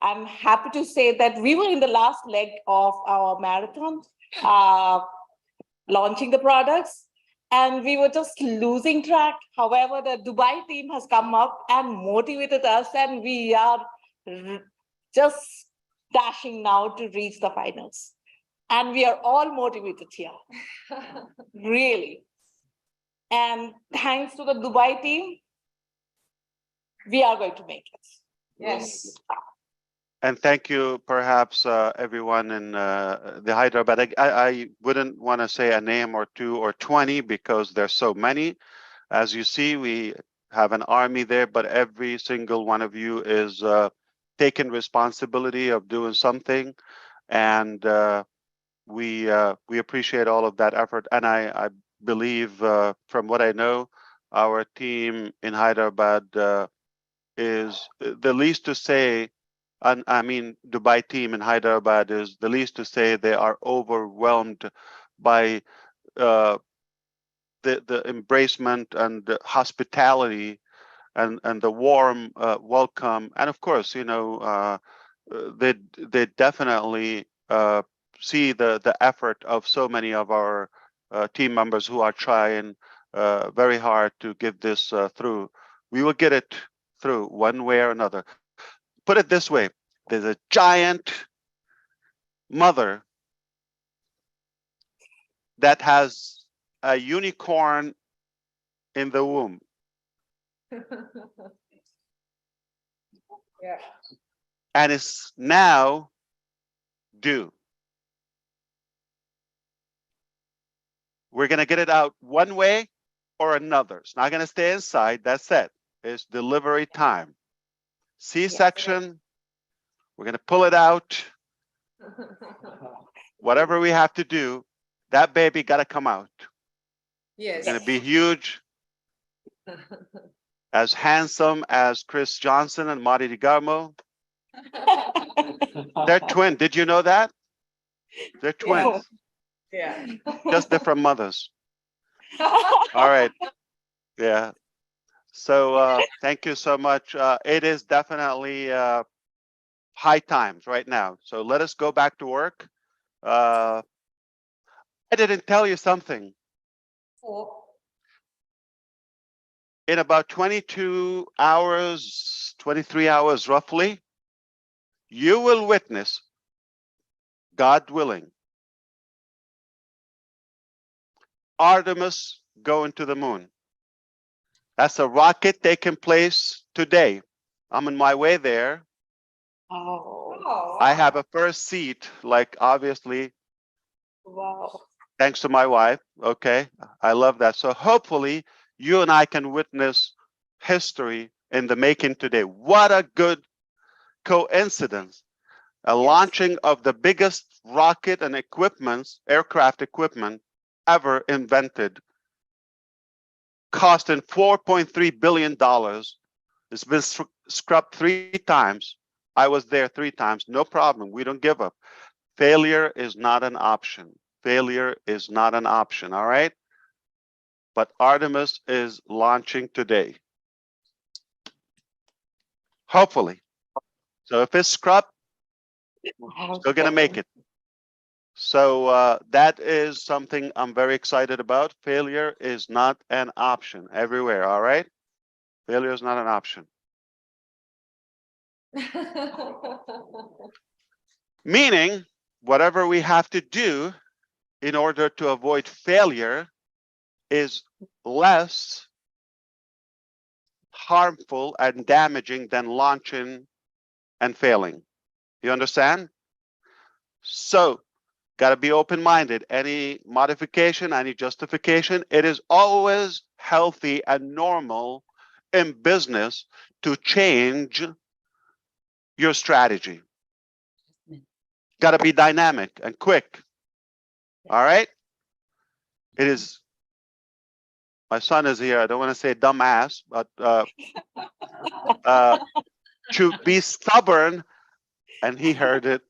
I'm happy to say that we were in the last leg of our marathon, launching the products, and we were just losing track. However, the Dubai team has come up and motivated us, and we are just dashing now to reach the finals. And we are all motivated here, really. And thanks to the Dubai team, we are going to make it. Yes. And thank you, perhaps, everyone in the Hyderabad. I wouldn't want to say a name or two or 20 because there's so many. As you see, we have an army there, but every single one of you is taking responsibility of doing something. And we appreciate all of that effort. And I believe, from what I know, our team in Hyderabad is the least to say. And I mean, Dubai team in Hyderabad is the least to say they are overwhelmed by the embracement and the hospitality and the warm welcome. And of course, they definitely see the effort of so many of our team members who are trying very hard to get this through. We will get it through one way or another. Put it this way: there's a giant mother that has a unicorn in the womb. Yeah. And it's now due. We're going to get it out one way or another. It's not going to stay inside. That's it. It's delivery time. C-section, we're going to pull it out. Whatever we have to do, that baby got to come out. Yes. It's going to be huge. As handsome as Chris Johnson and Marty DeGarmo. They're twin. Did you know that? They're twins. Yeah. Just different mothers. All right. Yeah. So thank you so much. It is definitely high times right now. So let us go back to work. I didn't tell you something. In about 22 hours, 23 hours roughly, you will witness, God willing, Artemis going to the moon. That's a rocket taking place today. I'm on my way there. Oh, I have a first seat, like obviously, wow. thanks to my wife. Okay, I love that. So hopefully you and I can witness history in the making today. What a good coincidence. A launching of the biggest rocket and equipments, aircraft equipment ever invented, costing $4.3 billion. It's been scrubbed 3 times. I was there 3 times. No problem. We don't give up. Failure is not an option. Failure is not an option. All right. But Artemis is launching today. Hopefully. So if it's scrubbed, still going to make it. So that is something I'm very excited about. Failure is not an option everywhere. All right. Failure is not an option. Meaning, whatever we have to do in order to avoid failure is less harmful and damaging than launching and failing. You understand? So, got to be open-minded. Any modification, any justification, it is always healthy and normal in business to change your strategy. Got to be dynamic and quick. All right? It is, my son is here. I don't want to say dumbass, but to be stubborn, and he heard it.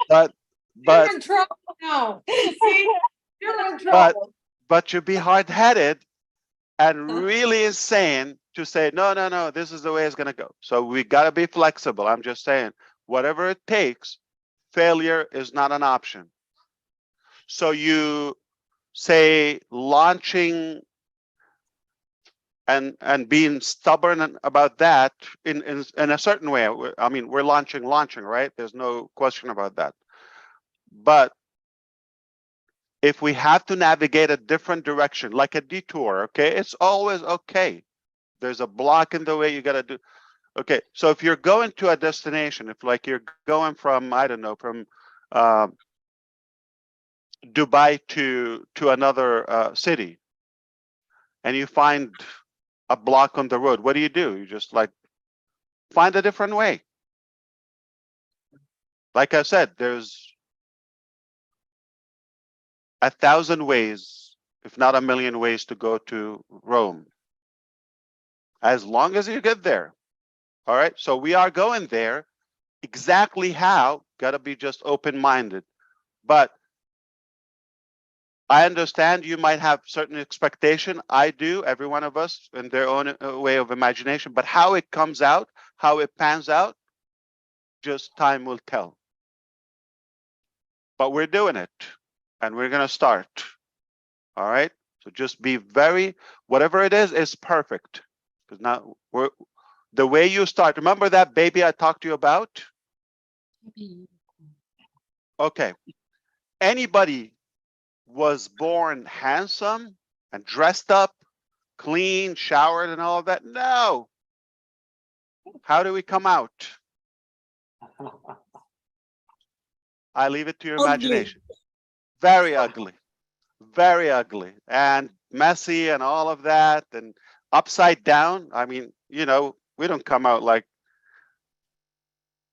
but You're in trouble now. See, you're in trouble. but to be hard-headed and really insane to say no, this is the way it's going to go. So we got to be flexible. I'm just saying, whatever it takes, failure is not an option. So you say launching and being stubborn about that in a certain way. I mean, we're launching, right? There's no question about that. But if we have to navigate a different direction, like a detour, okay, it's always okay. There's a block in the way, you got to do. Okay, so if you're going to a destination, if like you're going from, I don't know, from Dubai to another city, and you find a block on the road, what do? You just like find a different way. Like I said, there's 1,000 ways, if not 1,000,000 ways to go to Rome. As long as you get there. All right, so we are going there. Exactly how, got to be just open-minded. But I understand you might have certain expectation. I do, every one of us in their own way of imagination, but how it comes out, how it pans out, just time will tell. But we're doing it and we're going to start. All right. So just be very, whatever it is perfect. Because now the way you start, remember that baby I talked to you about? Okay. Anybody was born handsome and dressed up, clean, showered and all of that? No. How do we come out? I leave it to your imagination. Very ugly, very ugly and messy and all of that and upside down. I mean, you know, we don't come out like,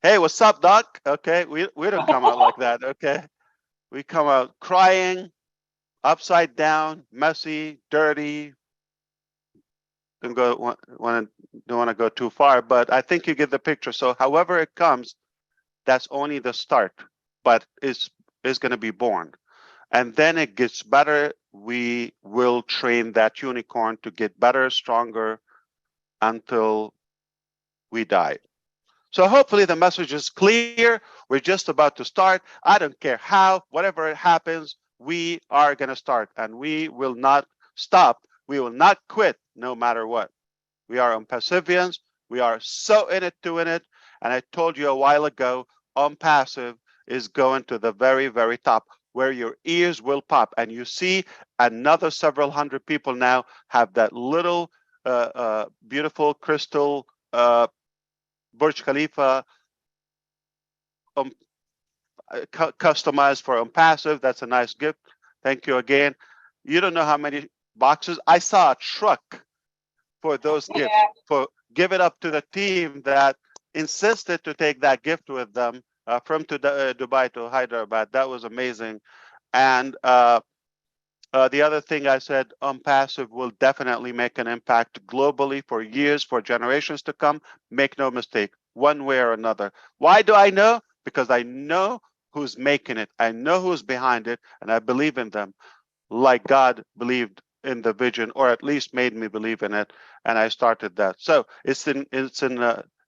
hey, what's up, doc? Okay, we don't come out like that, okay? We come out crying, upside down, messy, dirty. Don't want to go too far, but I think you get the picture. So however it comes, that's only the start, but is going to be born. And then it gets better. We will train that unicorn to get better, stronger until we die. So hopefully the message is clear. We're just about to start. I don't care how, whatever happens, we are going to start and we will not stop. We will not quit no matter what. We are Onpassivians. We are so in it to win it. And I told you a while ago, Onpassive is going to the very, very top where your ears will pop. And you see another several hundred people now have that little beautiful crystal Burj Khalifa um, customized for Onpassive. That's a nice gift. Thank you again. You don't know how many boxes. I saw a truck for those gifts. For give it up to the team that insisted to take that gift with them from Dubai to Hyderabad. That was amazing. And the other thing I said, Onpassive will definitely make an impact globally for years, for generations to come. Make no mistake, one way or another. Why do I know? Because I know who's making it. I know who's behind it, and I believe in them like God believed in the vision, or at least made me believe in it, and I started that. So it's in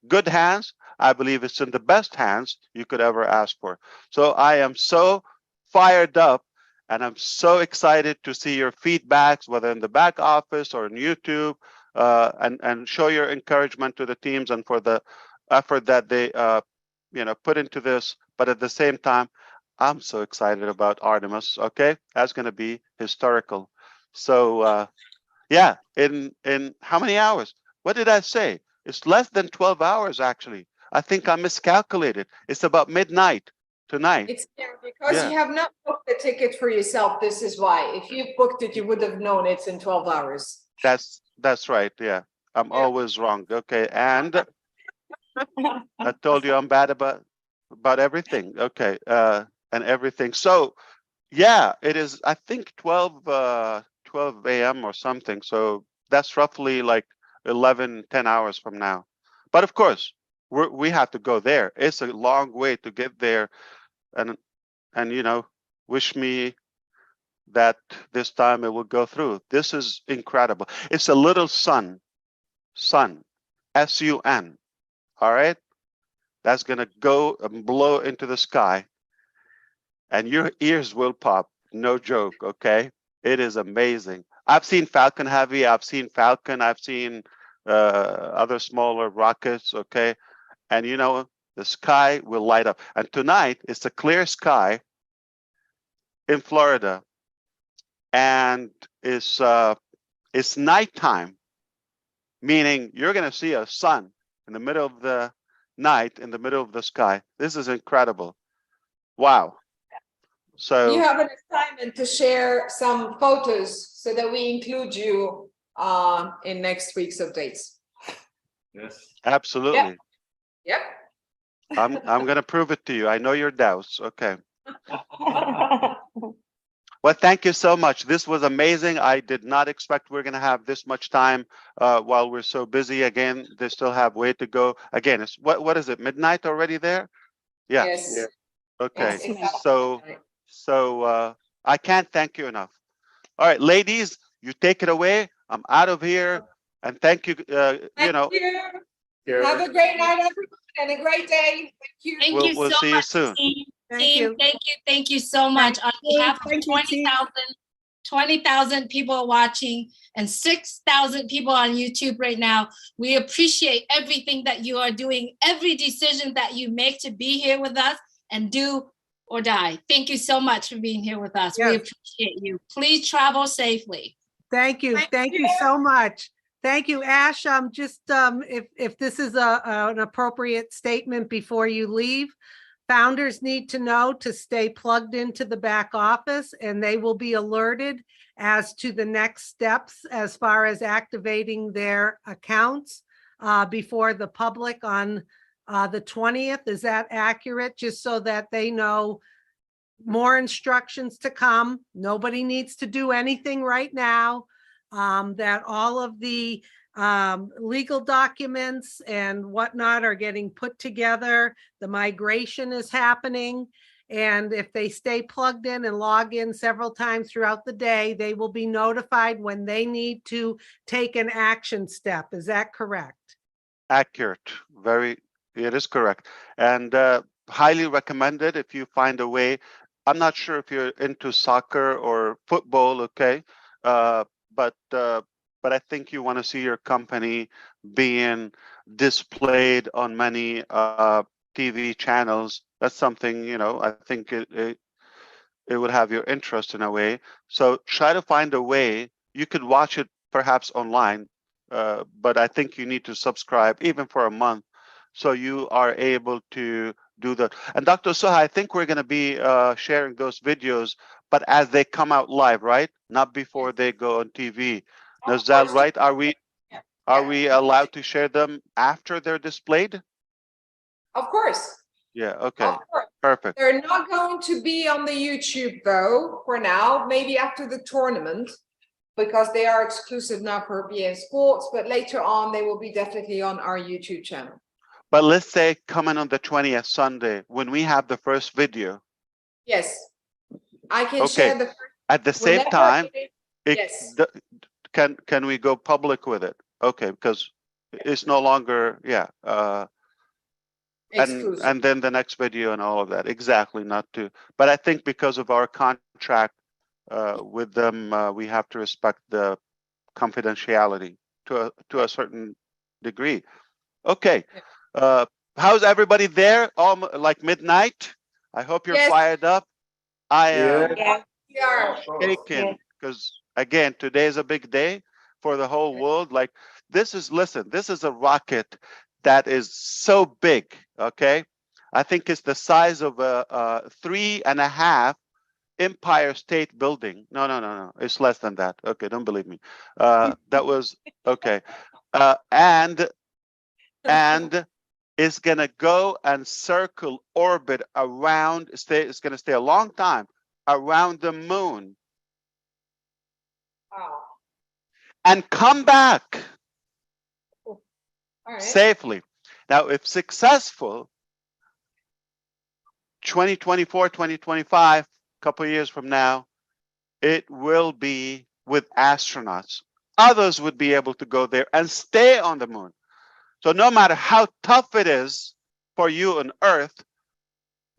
good hands. I believe it's in the best hands you could ever ask for. So I am so fired up, and I'm so excited to see your feedbacks, whether in the back office or on YouTube, and show your encouragement to the teams and for the effort that they put into this. But at the same time, I'm so excited about Artemis. Okay, that's going to be historical. So yeah, in how many hours? What did I say? It's less than 12 hours actually. I think I miscalculated. It's about midnight tonight. It's because you have not booked the ticket for yourself. This is why. If you booked it, you would have known it's in 12 hours. That's right. Yeah, I'm always wrong. Okay, and I told you I'm bad about everything. Okay, and everything. So yeah, it is. I think 12 a.m. or something. So that's roughly like 10 hours from now. But of course, we have to go there. It's a long way to get there, and wish me that this time it will go through. This is incredible. It's a little sun, sun. All right, that's gonna go and blow into the sky, and your ears will pop. No joke. Okay, it is amazing. I've seen Falcon Heavy. I've seen Falcon. I've seen other smaller rockets. Okay, and the sky will light up. And tonight it's a clear sky in Florida, and it's nighttime, meaning you're going to see a sun in the middle of the night, in the middle of the sky. This is incredible. Wow. So you have an assignment to share some photos so that we include you in next week's updates. Yes. absolutely. Yep. I'm going to prove it to you. I know your doubts. Okay. Well, thank you so much. This was amazing. I did not expect we're going to have this much time while we're so busy. Again, they still have way to go. Again, it's what is it? Midnight already there? Yeah. Yes. Yeah. Okay. Yes, exactly. So I can't thank you enough. All right, ladies, you take it away. I'm out of here. And thank you. Thank you. Have a great night, everyone, and a great day. Thank you. Thank you We'll so see you much, soon. team. Thank Team, you. thank you so much. On behalf of Thank you, team. 20,000 people watching and 6,000 people on YouTube right now, we appreciate everything that you are doing, every decision that you make to be here with us and do or die. Thank you so much for being here with us. We Yes. appreciate you. Please travel safely. Thank you. Thank you so much. Thank you, Ash. Just if this is an appropriate statement before you leave, founders need to know to stay plugged into the back office, and they will be alerted as to the next steps as far as activating their accounts before the public on the 20th. Is that accurate? Just so that they know more instructions to come. Nobody needs to do anything right now. That all of the legal documents and whatnot are getting put together. The migration is happening. And if they stay plugged in and log in several times throughout the day, they will be notified when they need to take an action step. Is that correct? Accurate. Very It is correct. And highly recommended if you find a way. I'm not sure if you're into soccer or football, okay? Uh, but I think you want to see your company being displayed on many TV channels. That's something, I think it would have your interest in a way. So try to find a way. You could watch it perhaps online, but I think you need to subscribe even for a month, so you are able to do that. And Dr. Suha, I think we're going to be sharing those videos, but as they come out live, right? Not before they go on TV. Now, is that right? Are we allowed to share them after they're displayed? Of course. Yeah. Okay. Of course. Perfect. They're not going to be on the YouTube though, for now, maybe after the tournament, because they are exclusive now for BA Sports, but later on they will be definitely on our YouTube channel. But let's say coming on the 20th Sunday, when we have the first video. Yes, I can Okay. share the first. At the same Whenever time, yes. can we go public with it? Okay, because it's no longer, Exclusive. and then the next video and all of that. Exactly, not to. But I think because of our contract with them, we have to respect the confidentiality to a certain degree. Okay. How's everybody there? Like midnight? I hope you're Yes. fired up. I am Yeah. We are. shaken because again, today is a big day for the whole world. Like this is a rocket that is so big. Okay, I think it's the size of a 3.5 Empire State Building. No. It's less than that. Okay, don't believe me. That was okay. And it's gonna go and circle, orbit around. It's gonna stay a long time around the moon Wow. and come back All right. safely. Now, if successful, 2024, 2025, a couple of years from now, it will be with astronauts. Others would be able to go there and stay on the moon. So no matter how tough it is for you on Earth,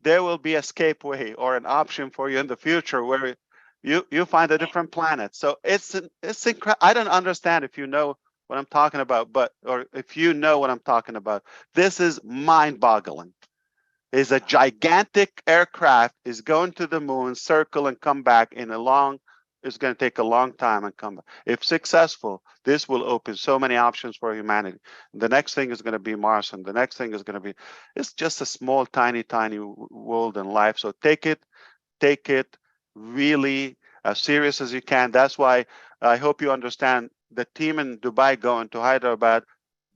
there will be escape way or an option for you in the future where you find a different planet. So it's incredible. I don't understand if you know what I'm talking about, or if you know what I'm talking about. This is mind-boggling. Is a gigantic aircraft is going to the moon, circle and come back in a long. It's going to take a long time and come back. If successful, this will open so many options for humanity. The next thing is going to be Mars, and the next thing is going to be. It's just a small, tiny world and life. So take it really as serious as you can. That's why I hope you understand the team in Dubai going to Hyderabad.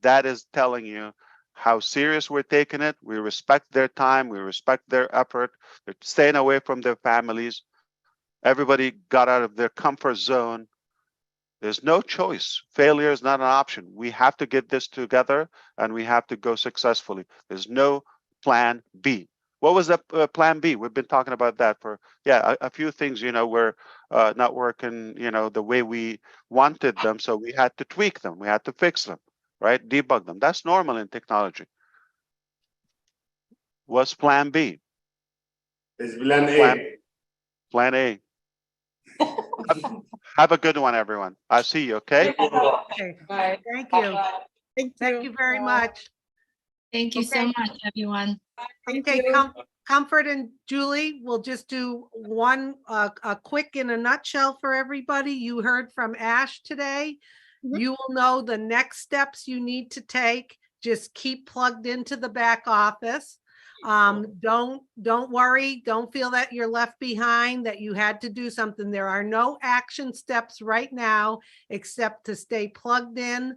That is telling you how serious we're taking it. We respect their time. We respect their effort. They're staying away from their families. Everybody got out of their comfort zone. There's no choice. Failure is not an option. We have to get this together and we have to go successfully. There's no plan B. What was the plan B? We've been talking about that for, a few things, were not working, the way we wanted them. So we had to tweak them. We had to fix them, right? Debug them. That's normal in technology. What's plan B? It's plan A. Plan A. Have a good one, everyone. I'll see you, okay? Okay, Bye. thank you. Thank Thank you very much. Thank you so much, everyone. Okay, Comfort and Julie, we'll just do one, a quick in a nutshell for everybody. You heard from Ash today. You will know the next steps you need to take. Just keep plugged into the back office. Don't worry. Don't feel that you're left behind, that you had to do something. There are no action steps right now, except to stay plugged in.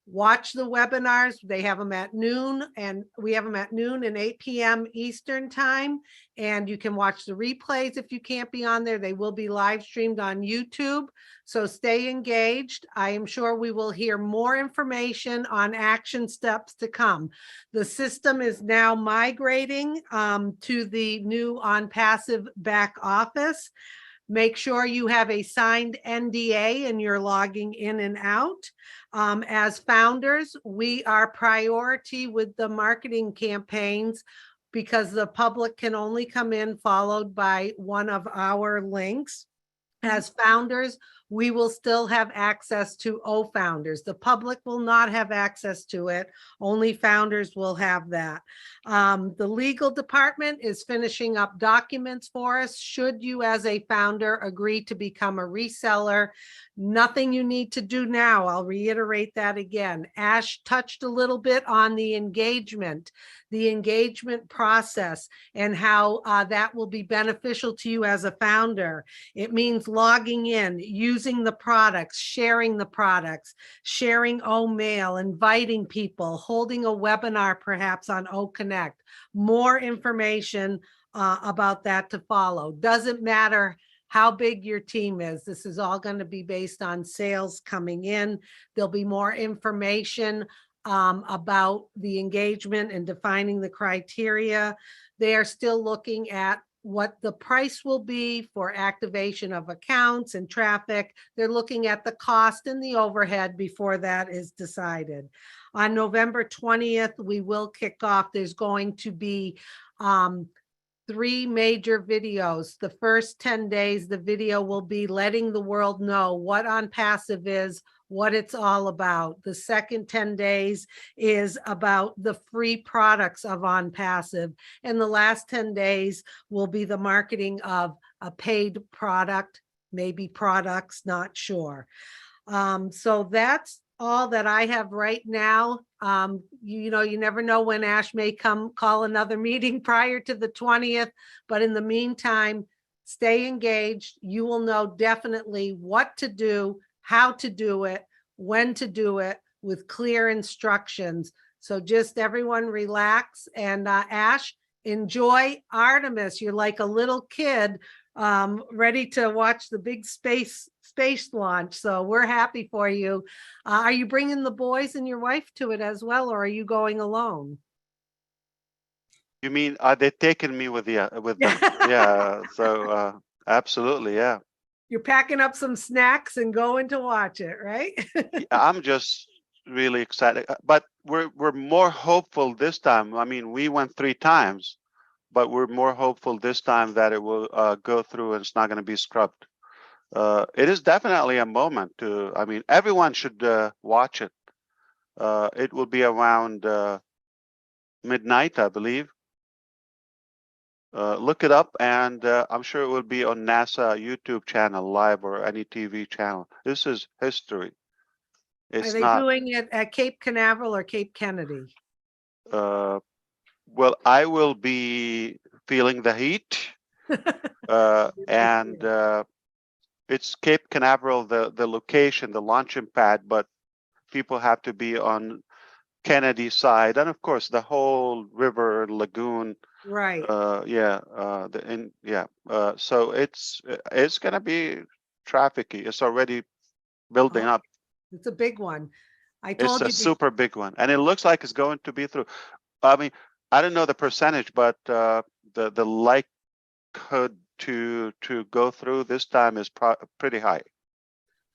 Watch the webinars. They have them at noon, and we have them at noon and 8 p.m. Eastern time. And you can watch the replays if you can't be on there. They will be live streamed on YouTube. So stay engaged. I am sure we will hear more information on action steps to come. The system is now migrating to the new Onpassive back office. Make sure you have a signed NDA and you're logging in and out. As founders, we are priority with the marketing campaigns because the public can only come in followed by one of our links. As founders, we will still have access to founders. The public will not have access to it. Only founders will have that. The legal department is finishing up documents for us. Should you as a founder agree to become a reseller, nothing you need to do now. I'll reiterate that again. Ash touched a little bit on the engagement process and how that will be beneficial to you as a founder. It means logging in, using the products, sharing mail, inviting people, holding a webinar perhaps on Connect. More information about that to follow. Doesn't matter how big your team is. This is all going to be based on sales coming in. There'll be more information about the engagement and defining the criteria. They are still looking at what the price will be for activation of accounts and traffic. They're looking at the cost and the overhead before that is decided. On November 20th, we will kick off. There's going to be 3 major videos. The first 10 days, the video will be letting the world know what Onpassive is, what it's all about. The second 10 days is about the free products of Onpassive. And the last 10 days will be the marketing of a paid product, maybe products, not sure. So that's all that I have right now. You know, you never know when Ash may call another meeting prior to the 20th, but in the meantime, stay engaged. You will know definitely what to do, how to do it, when to do it with clear instructions. So just everyone relax and Ash, enjoy Artemis. You're like a little kid ready to watch the big space launch. So we're happy for you. Are you bringing the boys and your wife to it as well, or are you going alone? You mean, are they taking me with them? Yeah. So absolutely, yeah. You're packing up some snacks and going to watch it, right? I'm just really excited, but we're more hopeful this time. I mean, we went 3 times, but we're more hopeful this time that it will go through and it's not going to be scrubbed. It is definitely a moment to, I mean, everyone should watch it. It will be around midnight, I believe. Look it up, and I'm sure it will be on NASA YouTube channel live or any TV channel. This is history. It's Are they not. doing it at Cape Canaveral or Cape Kennedy? Well, I will be feeling the heat, and it's Cape Canaveral, the location, the launching pad, but people have to be on Kennedy side, and of course the whole river lagoon. Right. So it's gonna be trafficy. It's already building up. It's a big one. I It's told a you. super big one, and it looks like it's going to be through. I mean, I don't know the percentage, but the likelihood to go through this time is pretty high.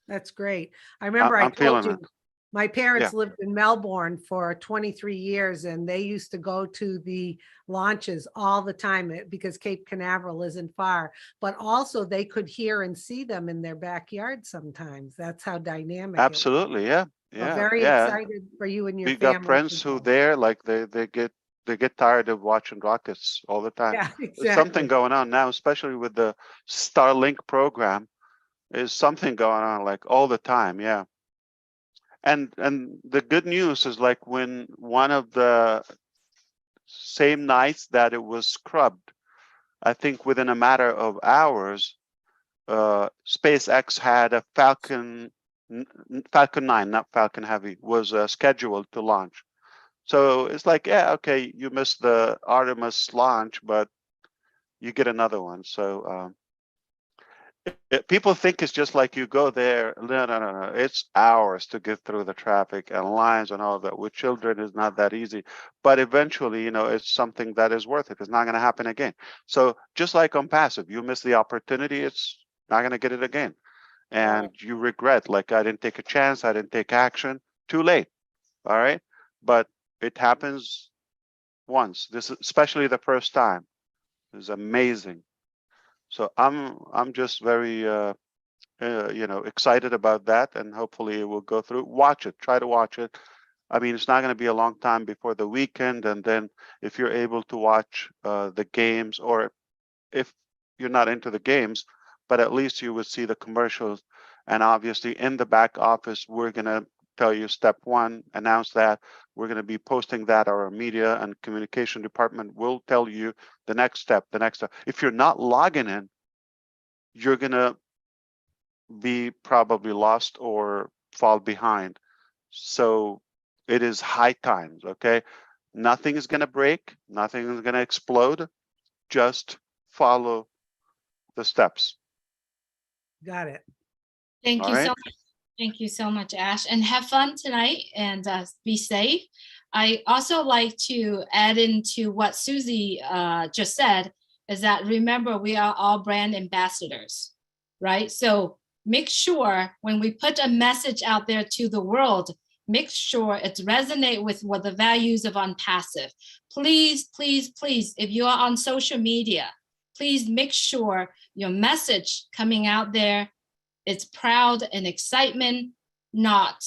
That's great. I remember I I'm told feeling you, it. my parents Yeah. lived in Melbourne for 23 years and they used to go to the launches all the time because Cape Canaveral isn't far, but also they could hear and see them in their backyard sometimes. That's how dynamic it was. Absolutely, yeah, So yeah, very yeah. excited for you and your We family. got friends who there, like they get tired of watching rockets all the time. Yeah, There's something exactly. going on now, especially with the Starlink program. There's something going on like all the time, yeah. And the good news is like when one of the same nights that it was scrubbed, I think within a matter of hours, SpaceX had a Falcon 9, not Falcon Heavy, was scheduled to launch. So it's like, yeah, okay, you missed the Artemis launch, but you get another one. So people think it's just like you go there. No. It's hours to get through the traffic and lines and all that. With children, it's not that easy. But eventually, you know, it's something that is worth it. It's not going to happen again. So just like Onpassive, you miss the opportunity. It's not going to get it again. And you regret, like, I didn't take a chance, I didn't take action. Too late. All right. But it happens once. This is especially the first time. Is amazing. So I'm just very excited about that, and hopefully it will go through. Watch it. Try to watch it. I mean, it's not going to be a long time before the weekend, and then if you're able to watch the games, or if you're not into the games, but at least you would see the commercials. And obviously in the back office, we're going to tell you step one, announce that. We're going to be posting that. Our media and communication department will tell you the next step, the next step. If you're not logging in, you're going to be probably lost or fall behind. So it is high times, okay? Nothing is going to break. Nothing is going to explode. Just follow the steps. Got it. Thank All you so right. much. Thank you so much, Ash, and have fun tonight, and be safe. I also like to add into what Susie just said, is that remember, we are all brand ambassadors, right? So make sure when we put a message out there to the world, make sure it resonate with what the values of Onpassive. Please, please, please, if you are on social media, please make sure your message coming out there, it's proud and excitement, not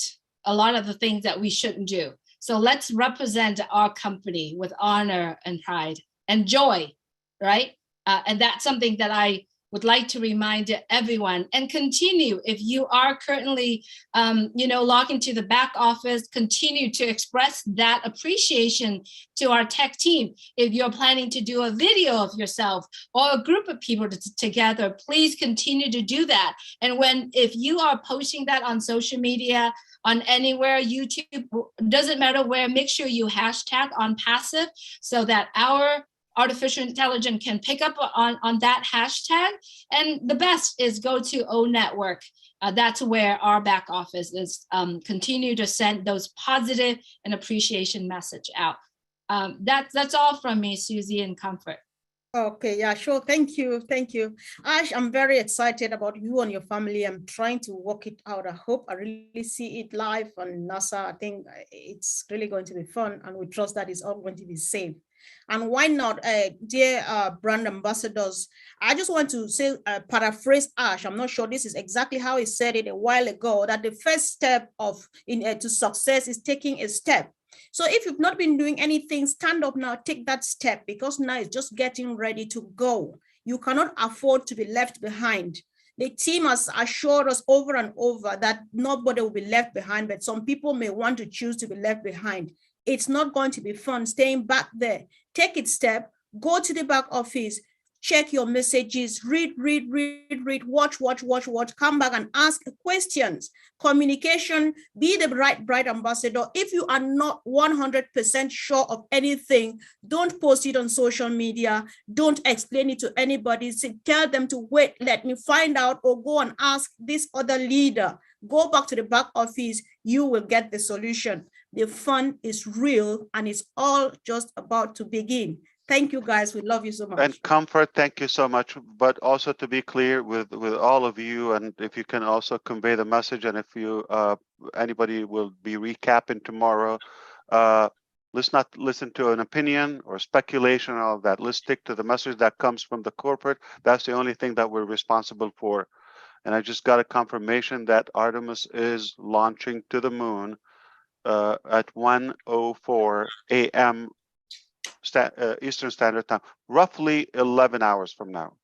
a lot of the things that we shouldn't do. So let's represent our company with honor and pride and joy, right? And that's something that I would like to remind everyone, and continue. If you are currently, logged into the back office, continue to express that appreciation to our tech team. If you're planning to do a video of yourself or a group of people together, please continue to do that. And if you are posting that on social media, on anywhere, YouTube, doesn't matter where, make sure you hashtag Onpassive so that our artificial intelligence can pick up on that hashtag. And the best is go to O Network. That's where our back office is continue to send those positive and appreciation message out. That's all from me, Susie, and Comfort. Okay, yeah, sure. Thank you. Thank you. Ash, I'm very excited about you and your family. I'm trying to work it out. I hope I really see it live on NASA. I think it's really going to be fun, and we trust that it's all going to be safe. And why not, dear brand ambassadors, I just want to say, paraphrase Ash. I'm not sure this is exactly how he said it a while ago, that the first step to success is taking a step. So if you've not been doing anything, stand up now, take that step, because now it's just getting ready to go. You cannot afford to be left behind. The team has assured us over and over that nobody will be left behind, but some people may want to choose to be left behind. It's not going to be fun staying back there. Take it step, go to the back office, check your messages, read, watch, come back and ask questions. Communication, be the right ambassador. If you are not 100% sure of anything, don't post it on social media. Don't explain it to anybody. Tell them to wait, let me find out, or go and ask this other leader. Go back to the back office, you will get the solution. The fun is real, and it's all just about to begin. Thank you, guys. We love you so much. And Comfort, thank you so much. But also to be clear with all of you, and if you can also convey the message, and if you anybody will be recapping tomorrow, let's not listen to an opinion or speculation or all of that. Let's stick to the message that comes from the corporate. That's the only thing that we're responsible for. And I just got a confirmation that Artemis is launching to the moon at 1:04 a.m. Eastern Standard Time, roughly 11 hours from now.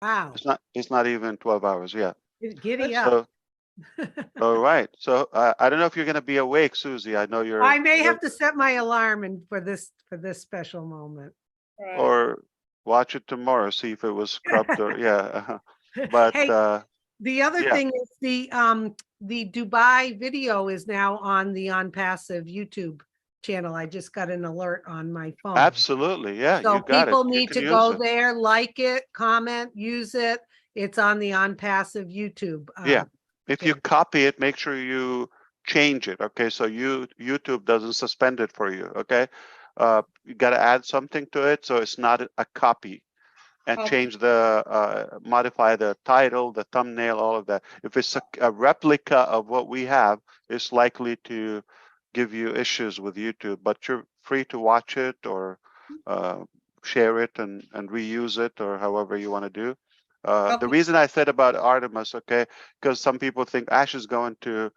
Wow. It's not even 12 hours. Yeah. Giddy up. All right. So I don't know if you're going to be awake, Susie. I know you're. I may have to set my alarm for this special moment. Or watch it tomorrow, see if it was scrubbed or yeah. But hey, the other thing is the Dubai video is now on the Onpassive YouTube channel. I just got an alert on my phone. Absolutely. Yeah. So you got people it. need to go there, like it, comment, use it. It's on the Onpassive YouTube. Yeah. If you copy it, make sure you change it. Okay. So YouTube doesn't suspend it for you. Okay. You got to add something to it. So it's not a copy. and Okay. change the, modify the title, the thumbnail, all of that. If it's a replica of what we have, it's likely to give you issues with YouTube, but you're free to watch it or share it and reuse it or however you want to do. The Okay. reason I said about Artemis, okay, because some people think Ash is going to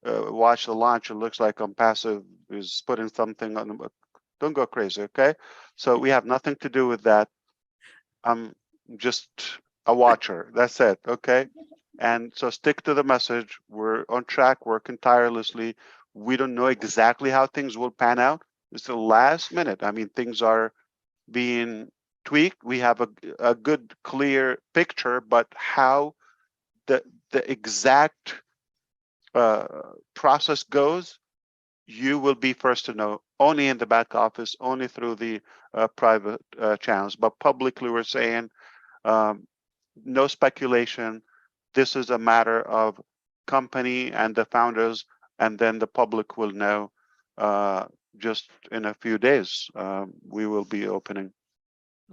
watch the launch. It looks like Onpassive is putting something on. Don't go crazy, okay? So we have nothing to do with that. I'm just a watcher. That's it, okay? And so stick to the message. We're on track, working tirelessly. We don't know exactly how things will pan out. It's the last minute. I mean, things are being tweaked. We have a good, clear picture, but how the exact process goes, you will be first to know, only in the back office, only through the private channels. But publicly, we're saying no speculation. This is a matter of company and the founders, and then the public will know just in a few days. We will be opening.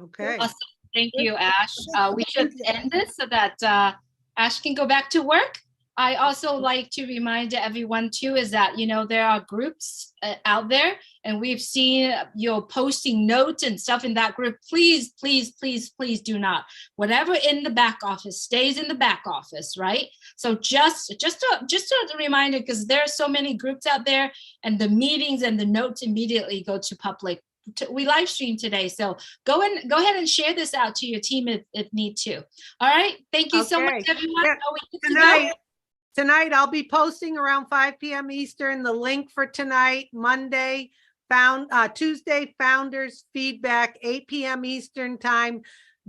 Okay. Awesome. Thank Good. you, Ash. We should Thank you. end this so that Ash can go back to work. I also like to remind everyone too is that, you know, there are groups out there and we've seen you posting notes and stuff in that group. Please, please, please, please do not. Whatever in the back office stays in the back office, right? So just a reminder, because there are so many groups out there and the meetings and the notes immediately go to public. We live stream today, so go ahead and share this out to your team if need to. All right, thank you so much, Okay. everyone. Yeah, Are we good to go? Tonight, I'll be posting around 5 p.m. Eastern, the link for tonight, Monday, Tuesday, Founders Feedback, 8 p.m. Eastern time.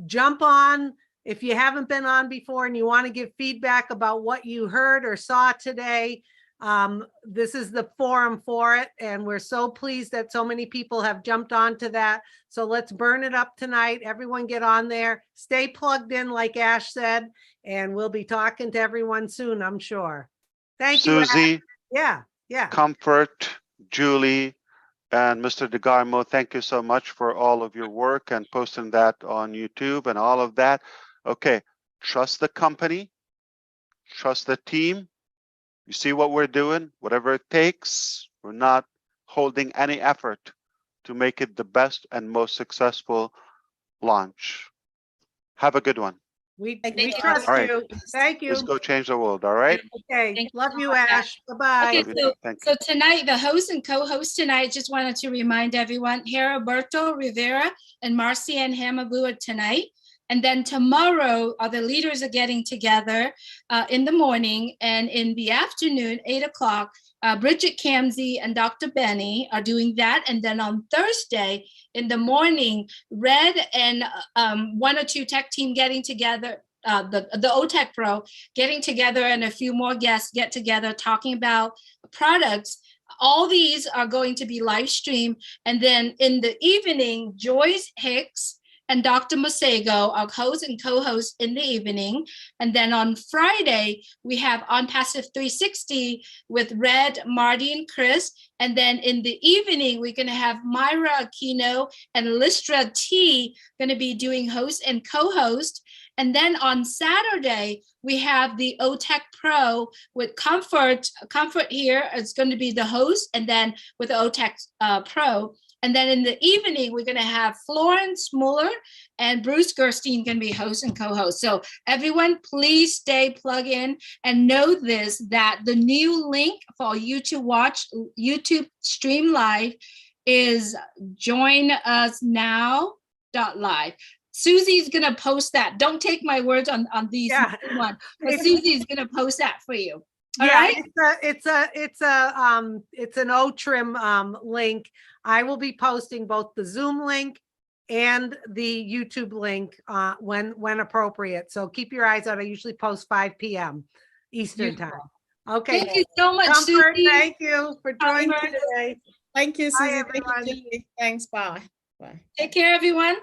Jump on if you haven't been on before and you want to give feedback about what you heard or saw today. This is the forum for it, and we're so pleased that so many people have jumped onto that. So let's burn it up tonight. Everyone get on there, stay plugged in like Ash said, and we'll be talking to everyone soon, I'm sure. Thank you, Ash. Susie, Yeah. Comfort, Julie, and Mr. DeGarmo, thank you so much for all of your work and posting that on YouTube and all of that. Okay, trust the company, trust the team. You see what we're doing, whatever it takes. We're not holding any effort to make it the best and most successful launch. Have a good one. We Thank you. trust All right. you. Thank Let's you. go change the world, all right? Okay, Thank you love so you, much, Ash. Bye-bye. Okay, Love you. Thank you. so tonight, the host and co-host tonight, just wanted to remind everyone, Heriberto Rivera and Marcianne Hamabu are tonight. And then tomorrow, the leaders are getting together in the morning, and in the afternoon, 8 o'clock, Bridget Kamsey and Dr. Benny are doing that. And then on Thursday in the morning, Red and one or two tech team getting together, the OTech Pro getting together, and a few more guests get together talking about products. All these are going to be live streamed. And then in the evening, Joyce Hicks and Dr. Masego, our host and co-host in the evening. And then on Friday, we have Onpassive 360 with Red, Marty, and Chris. And then in the evening, we're gonna have Myra Aquino and Listra T gonna be doing host and co-host. And then on Saturday, we have the OTech Pro with Comfort. Comfort here is going to be the host, and then with the OTech Pro. And then in the evening, we're going to have Florence Muller and Bruce Gerstein going to be host and co-host. So everyone, please stay plugged in and know this, that the new link for you to watch YouTube stream live is joinusnow.live. Susie's gonna post that. Don't take my words on these one, but Susie's gonna post that for you. All right. It's an OTrim link. I will be posting both the Zoom link and the YouTube link when appropriate. So keep your eyes out. I usually post 5 p.m. Eastern time. Okay. Thank you so much, Comfort, Susie. thank you for joining today. Thank you, Bye, Susie. everyone. Thank you, Julie. Thanks. Bye. Bye. Take care, everyone.